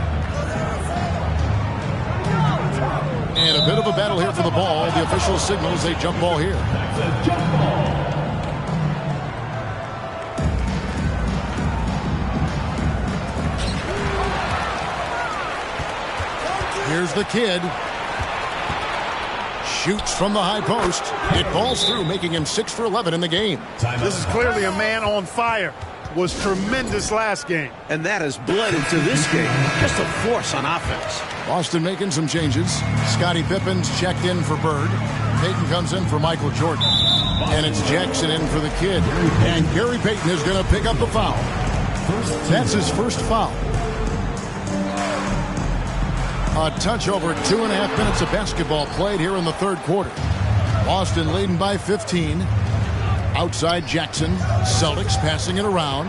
And a bit of a battle here for the ball. The official signals a jump ball here. Here's the kid. Shoots from the high post. It falls through, making him 6 for 11 in the game. This is clearly a man on fire. Was tremendous last game. And that has bled into this game. Just a force on offense. Boston making some changes. Scottie Pippen's checked in for Bird. Payton comes in for Michael Jordan. And it's Jackson in for the kid. And Gary Payton is going to pick up the foul. That's his first foul. A touch over 2.5 minutes of basketball played here in the third quarter. Boston leading by 15. Outside Jackson. Celtics passing it around.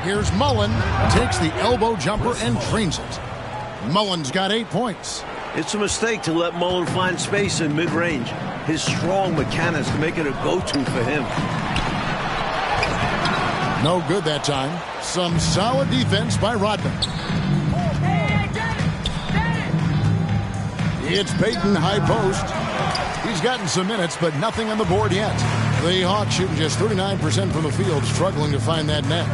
Here's Mullen. Takes the elbow jumper and drains it. Mullen's got 8 points. It's a mistake to let Mullen find space in mid-range. His strong mechanics to make it a go-to for him. No good that time. Some solid defense by Rodman. It's Payton, high post. He's gotten some minutes, but nothing on the board yet. The Hawks shooting just 39% from the field, struggling to find that net.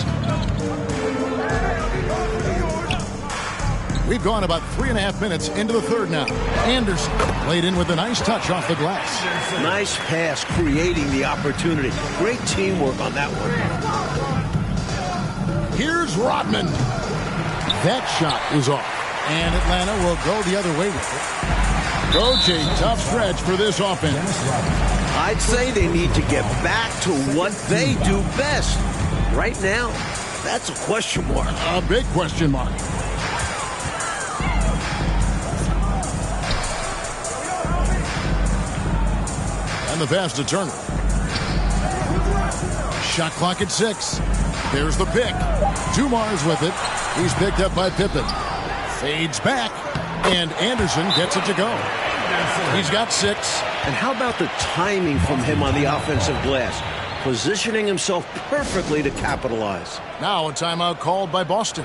We've gone about 3.5 minutes into the third now. Anderson laid in with a nice touch off the glass. Nice pass, creating the opportunity. Great teamwork on that one. Here's Rodman. That shot is off. And Atlanta will go the other way with it. Coach, a tough stretch for this offense. I'd say they need to get back to what they do best. Right now, that's a question mark. A big question mark. And the pass to Turner. Shot clock at 6. There's the pick. Dumars with it. He's picked up by Pippen. Fades back. And Anderson gets it to go. He's got 6. And how about the timing from him on the offensive glass? Positioning himself perfectly to capitalize. Now a timeout called by Boston.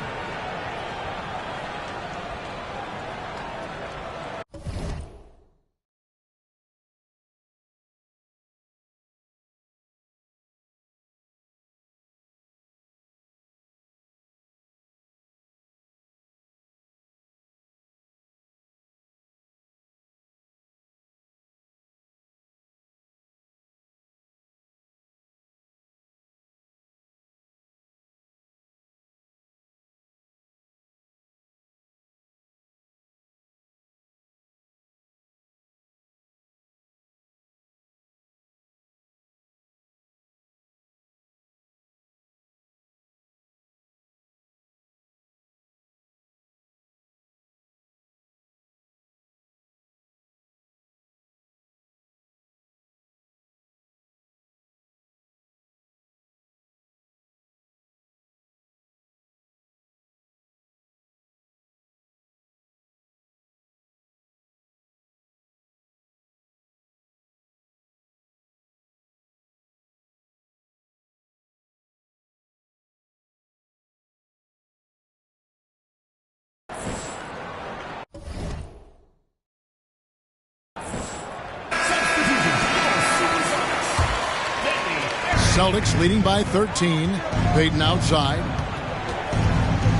Celtics leading by 13. Payton outside.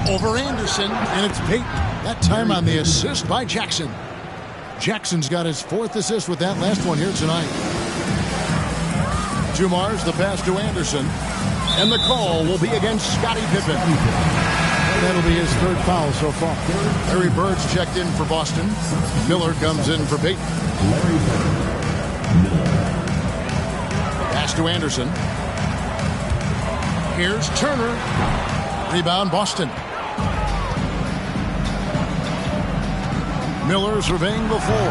Over Anderson, and it's Payton. That time on the assist by Jackson. Jackson's got his 4th assist with that last one here tonight. Dumars, the pass to Anderson. And the call will be against Scottie Pippen. And that'll be his 3rd foul so far. Larry Bird's checked in for Boston. Miller comes in for Payton. Pass to Anderson. Here's Turner. Rebound Boston. Miller surveying the floor.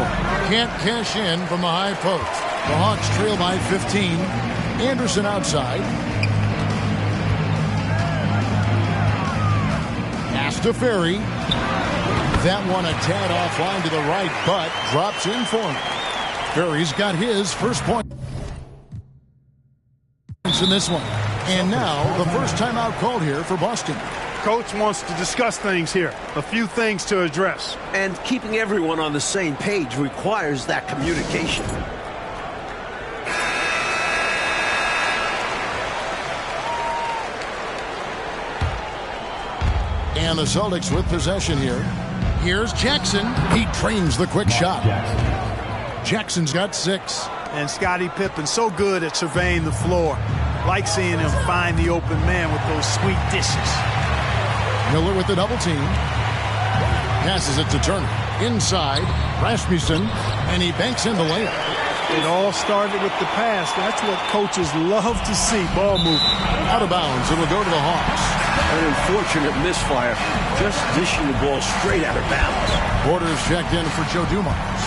Can't cash in from the high post. The Hawks trail by 15. Anderson outside. Pass to Ferry. That one a tad offline to the right, but drops in for him. Ferry's got his first point in this one. And now the first timeout called here for Boston. Coach wants to discuss things here. A few things to address. And keeping everyone on the same page requires that communication. And the Celtics with possession here. Here's Jackson. He trains the quick shot. Jackson's got 6. And Scottie Pippen so good at surveying the floor. Like seeing him find the open man with those sweet dishes. Miller with the double team. Passes it to Turner. Inside, Rasmussen, and he banks in the layup. It all started with the pass. That's what coaches love to see, ball movement. Out of bounds, it'll go to the Hawks. An unfortunate misfire, just dishing the ball straight out of bounds. Porter's checked in for Joe Dumars.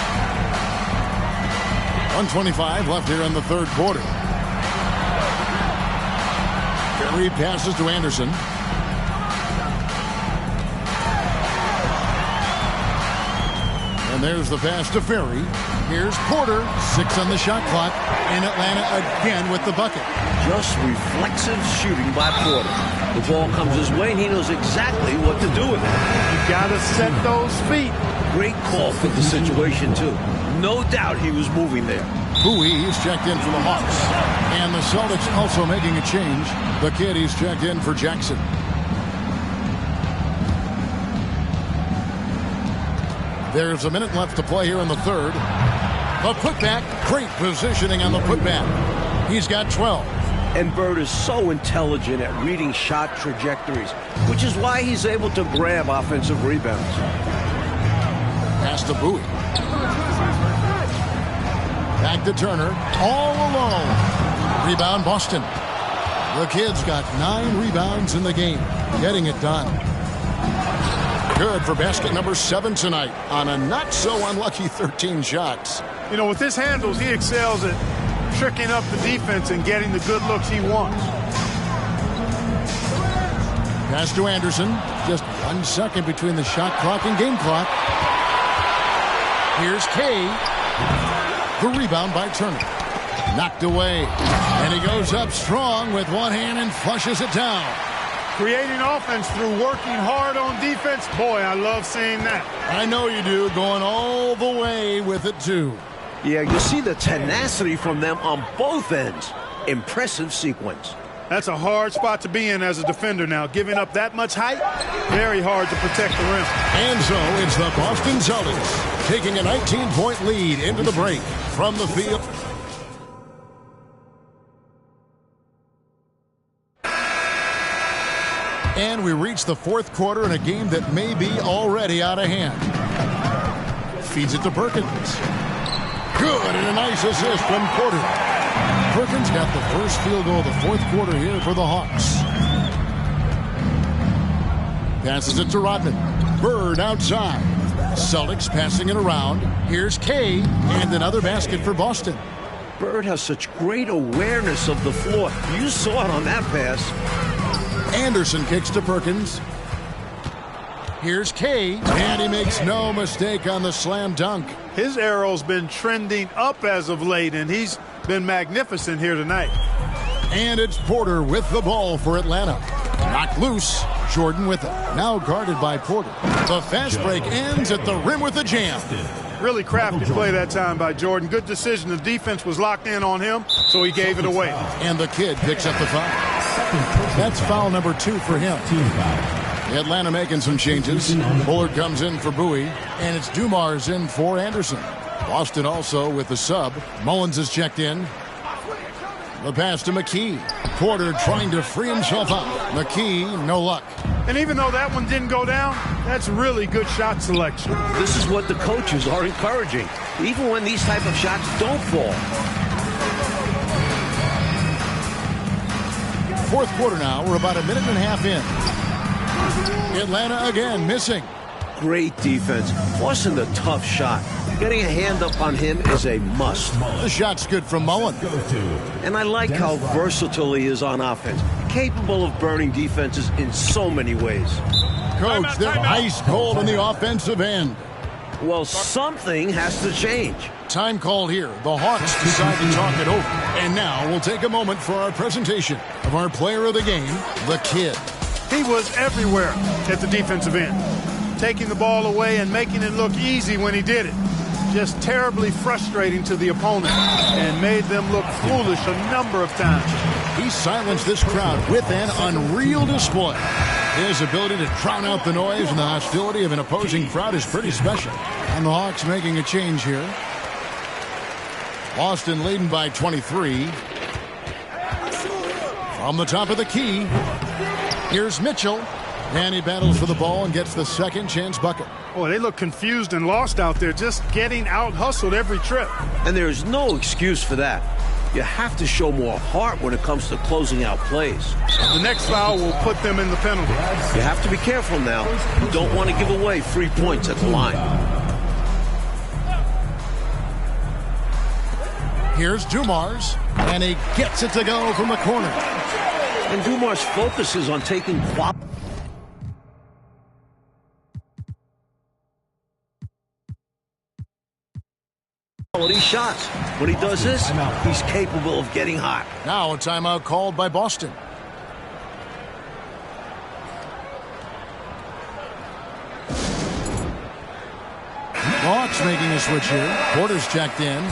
1:25 left here in the 3rd quarter. Ferry passes to Anderson. And there's the pass to Ferry. Here's Porter. 6 on the shot clock. And Atlanta again with the bucket. Just reflexive shooting by Porter. The ball comes his way, and he knows exactly what to do with it. You got to set those feet. Great call for the situation, too. No doubt he was moving there. Bowie is checked in for the Hawks. And the Celtics also making a change. The kid is checked in for Jackson. There's a minute left to play here in the 3rd. The putback. Great positioning on the putback. He's got 12. And Bird is so intelligent at reading shot trajectories, which is why he's able to grab offensive rebounds. Pass to Bowie. Back to Turner. All alone. Rebound Boston. The Kids got 9 rebounds in the game. Getting it done. Good for basket number 7 tonight on a not-so-unlucky 13 shots. You know, with his handles, he excels at tricking up the defense and getting the good looks he wants. Pass to Anderson. Just 1 second between the shot clock and game clock. Here's Kay. The rebound by Turner. Knocked away. And he goes up strong with one hand and flushes it down. Creating offense through working hard on defense. Boy, I love seeing that. I know you do. Going all the way with it, too. Yeah, you see the tenacity from them on both ends. Impressive sequence. That's a hard spot to be in as a defender now. Giving up that much height, very hard to protect the rim. And so it's the Boston Celtics taking a 19-point lead into the break from the field. And we reach the 4th quarter in a game that may be already out of hand. Feeds it to Perkins. Good, and a nice assist from Porter. Perkins got the first field goal of the 4th quarter here for the Hawks. Passes it to Rodman. Bird outside. Celtics passing it around. Here's Kay, and another basket for Boston. Bird has such great awareness of the floor. You saw it on that pass. Anderson kicks to Perkins. Here's Kay, and he makes no mistake on the slam dunk. His arrow's been trending up as of late, and he's been magnificent here tonight. And it's Porter with the ball for Atlanta. Knocked loose. Jordan with it. Now guarded by Porter. The fast break ends at the rim with a jam. Really crafty play that time by Jordan. Good decision. The defense was locked in on him, so he gave it away. And the Kid picks up the foul. That's foul number 2 for him. Atlanta making some changes. Bullard comes in for Bowie, and it's Dumars in for Anderson. Boston also with the sub. Mullins is checked in. The pass to McKee. Porter trying to free himself up. McKee, no luck. And even though that one didn't go down, that's really good shot selection. This is what the coaches are encouraging, even when these type of shots don't fall. 4th quarter now. We're about a minute and a half in. Atlanta again missing. Great defense. Forcing the tough shot. Getting a hand up on him is a must. The shot's good from Mullen. And I like how versatile he is on offense. Capable of burning defenses in so many ways. Coach, they're ice cold on the offensive end. Well, something has to change. Time called here. The Hawks decide to talk it over. And now we'll take a moment for our presentation of our player of the game, the Kid. He was everywhere at the defensive end, taking the ball away and making it look easy when he did it. Just terribly frustrating to the opponent and made them look foolish a number of times. He silenced this crowd with an unreal display. His ability to drown out the noise and the hostility of an opposing crowd is pretty special. And the Hawks making a change here. Boston leading by 23. From the top of the key, here's Mitchell. And he battles for the ball and gets the second chance bucket. Boy, they look confused and lost out there, just getting out-hustled every trip. And there's no excuse for that. You have to show more heart when it comes to closing out plays. The next foul will put them in the penalty. You have to be careful now. You don't want to give away free points at the line. Here's Dumars, and he gets it to go from the corner. And Dumars focuses on taking quality shots. When he does this, he's capable of getting hot. Now a timeout called by Boston. Hawks making a switch here. Porter's checked in.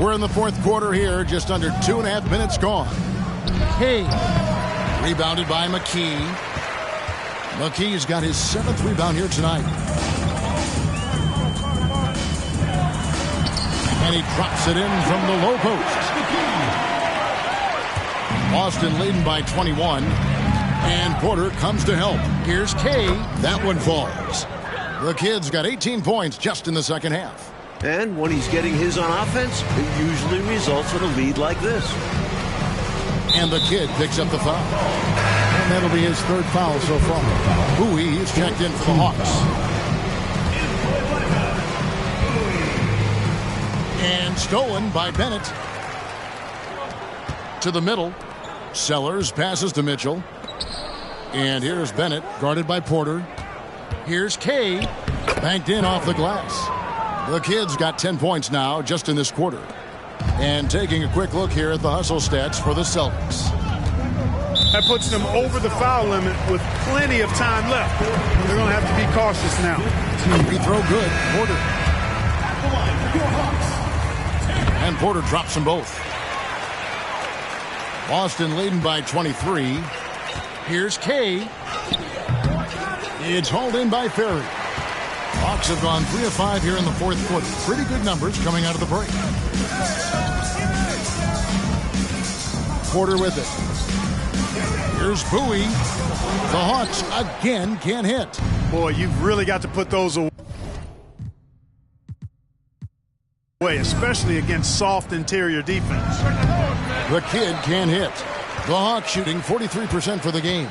We're in the 4th quarter here, just under 2.5 minutes gone. Hey, rebounded by McKee. McKee's got his 7th rebound here tonight. And he drops it in from the low post. Boston leading by 21. And Porter comes to help. Here's Kay. That one falls. The Kids got 18 points just in the second half. And when he's getting his on offense, it usually results in a lead like this. And the kid picks up the foul. And that'll be his third foul so far. Bowie is checked in for the Hawks. And stolen by Bennett. To the middle. Sellers passes to Mitchell. And here's Bennett, guarded by Porter. Here's Kay, banked in off the glass. The Kid's got 10 points now just in this quarter. And taking a quick look here at the hustle stats for the Celtics. That puts them over the foul limit with plenty of time left. They're going to have to be cautious now. Free throw good. Porter. And Porter drops them both. Boston leading by 23. Here's Kay. It's hauled in by Ferry. Hawks have gone 3 of 5 here in the fourth quarter. Pretty good numbers coming out of the break. Porter with it. Here's Bowie. The Hawks again can't hit. Boy, you've really got to put those away, especially against soft interior defense. The Kid can't hit. The Hawks shooting 43% for the game.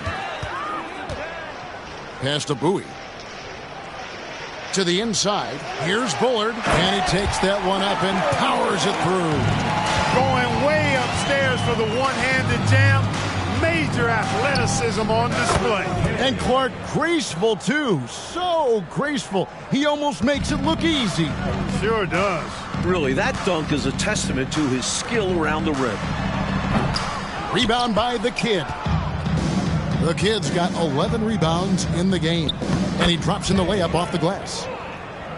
Pass to Bowie. To the inside. Here's Bullard. And he takes that one up and powers it through. Going way upstairs for the one-handed jam. Major athleticism on display. And Clark graceful too. So graceful. He almost makes it look easy. Sure does. Really, that dunk is a testament to his skill around the rim. Rebound by the Kid. The Kid's got 11 rebounds in the game. And he drops in the layup off the glass.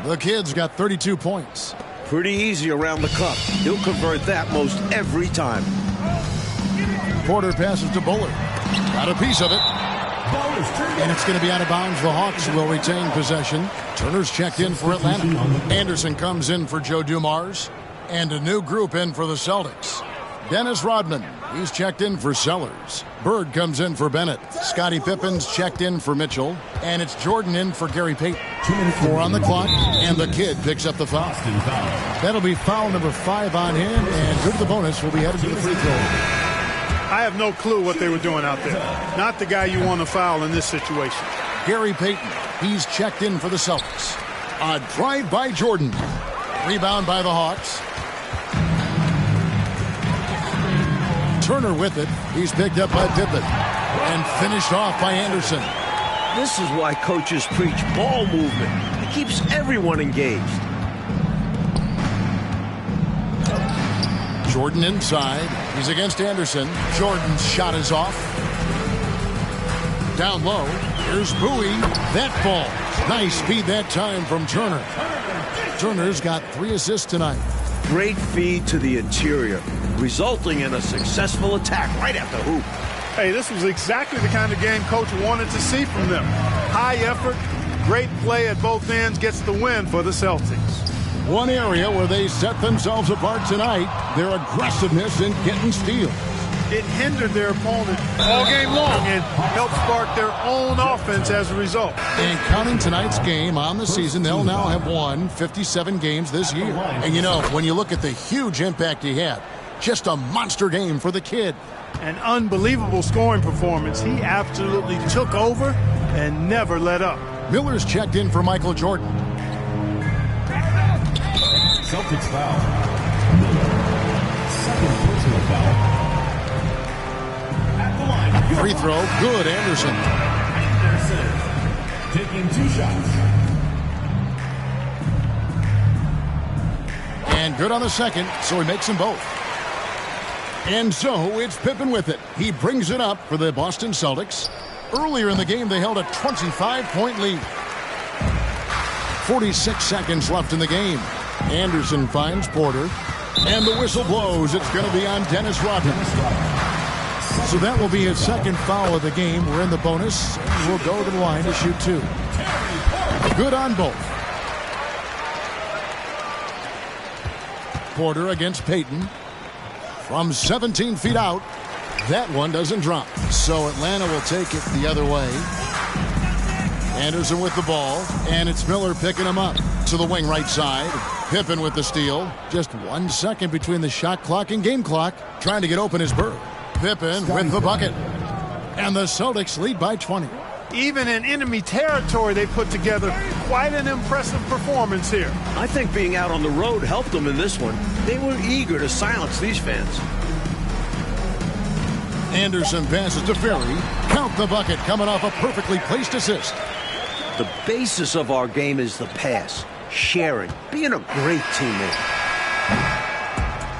The Kid's got 32 points. Pretty easy around the cup. He'll convert that most every time. Porter passes to Bullard. Got a piece of it. And it's going to be out of bounds. The Hawks will retain possession. Turner's checked in for Atlanta. Anderson comes in for Joe Dumars. And a new group in for the Celtics. Dennis Rodman, he's checked in for Sellers. Bird comes in for Bennett. Scottie Pippen's checked in for Mitchell. And it's Jordan in for Gary Payton. 4 on the clock, and the Kid picks up the foul. That'll be foul number 5 on him, and good to the bonus will be headed to the free throw. I have no clue what they were doing out there. Not the guy you want to foul in this situation. Gary Payton, he's checked in for the Celtics. A drive by Jordan. Rebound by the Hawks. Turner with it. He's picked up by Pippen. And finished off by Anderson. This is why coaches preach ball movement. It keeps everyone engaged. Jordan inside. He's against Anderson. Jordan's shot is off. Down low. Here's Bowie. That ball. Nice speed that time from Turner. Turner's got 3 assists tonight. Great feed to the interior, resulting in a successful attack right at the hoop. Hey, this was exactly the kind of game Coach wanted to see from them. High effort, great play at both ends, gets the win for the Celtics. One area where they set themselves apart tonight, their aggressiveness in getting steals. It hindered their opponent all game long and helped spark their own offense as a result. And counting tonight's game on the season, they'll now have won 57 games this year. And you know, when you look at the huge impact he had, just a monster game for the Kid. An unbelievable scoring performance. He absolutely took over and never let up. Miller's checked in for Michael Jordan. Celtics foul. Miller. Second personal foul. At the line. Free throw, good, Anderson. Anderson taking 2 shots. And good on the second, so he makes them both. And so it's Pippen with it. He brings it up for the Boston Celtics. Earlier in the game, they held a 25-point lead. 46 seconds left in the game. Anderson finds Porter. And the whistle blows. It's going to be on Dennis Rodman. So that will be his second foul of the game. We're in the bonus. We'll go to the line to shoot 2. Good on both. Porter against Payton. From 17 feet out, that one doesn't drop. So Atlanta will take it the other way. Anderson with the ball, and it's Miller picking him up. to the wing right side. Pippen with the steal. Just 1 second between the shot clock and game clock. Trying to get open is Bird. Pippen with the bucket. And the Celtics lead by 20. Even in enemy territory, they put together quite an impressive performance here. I think being out on the road helped them in this one. They were eager to silence these fans. Anderson passes to Ferry. Count the bucket, coming off a perfectly placed assist. The basis of our game is the pass, sharing, being a great teammate.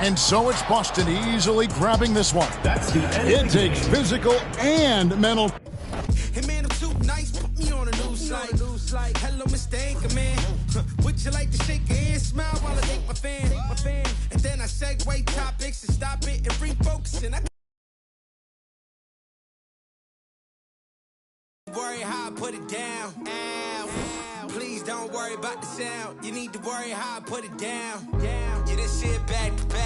And so it's Boston easily grabbing this one. That's the end. It takes physical and mental. Hey man, I'm too nice, put me on a new site. Hello, Mr. Anchorman. Would you like to shake your hand, smile while I thank my fan? And then I segue topics and stop it and refocus. And I worry how I put it down. Ow. Please don't worry about the sound. You need to worry how I put it down. Yeah, this shit back to back.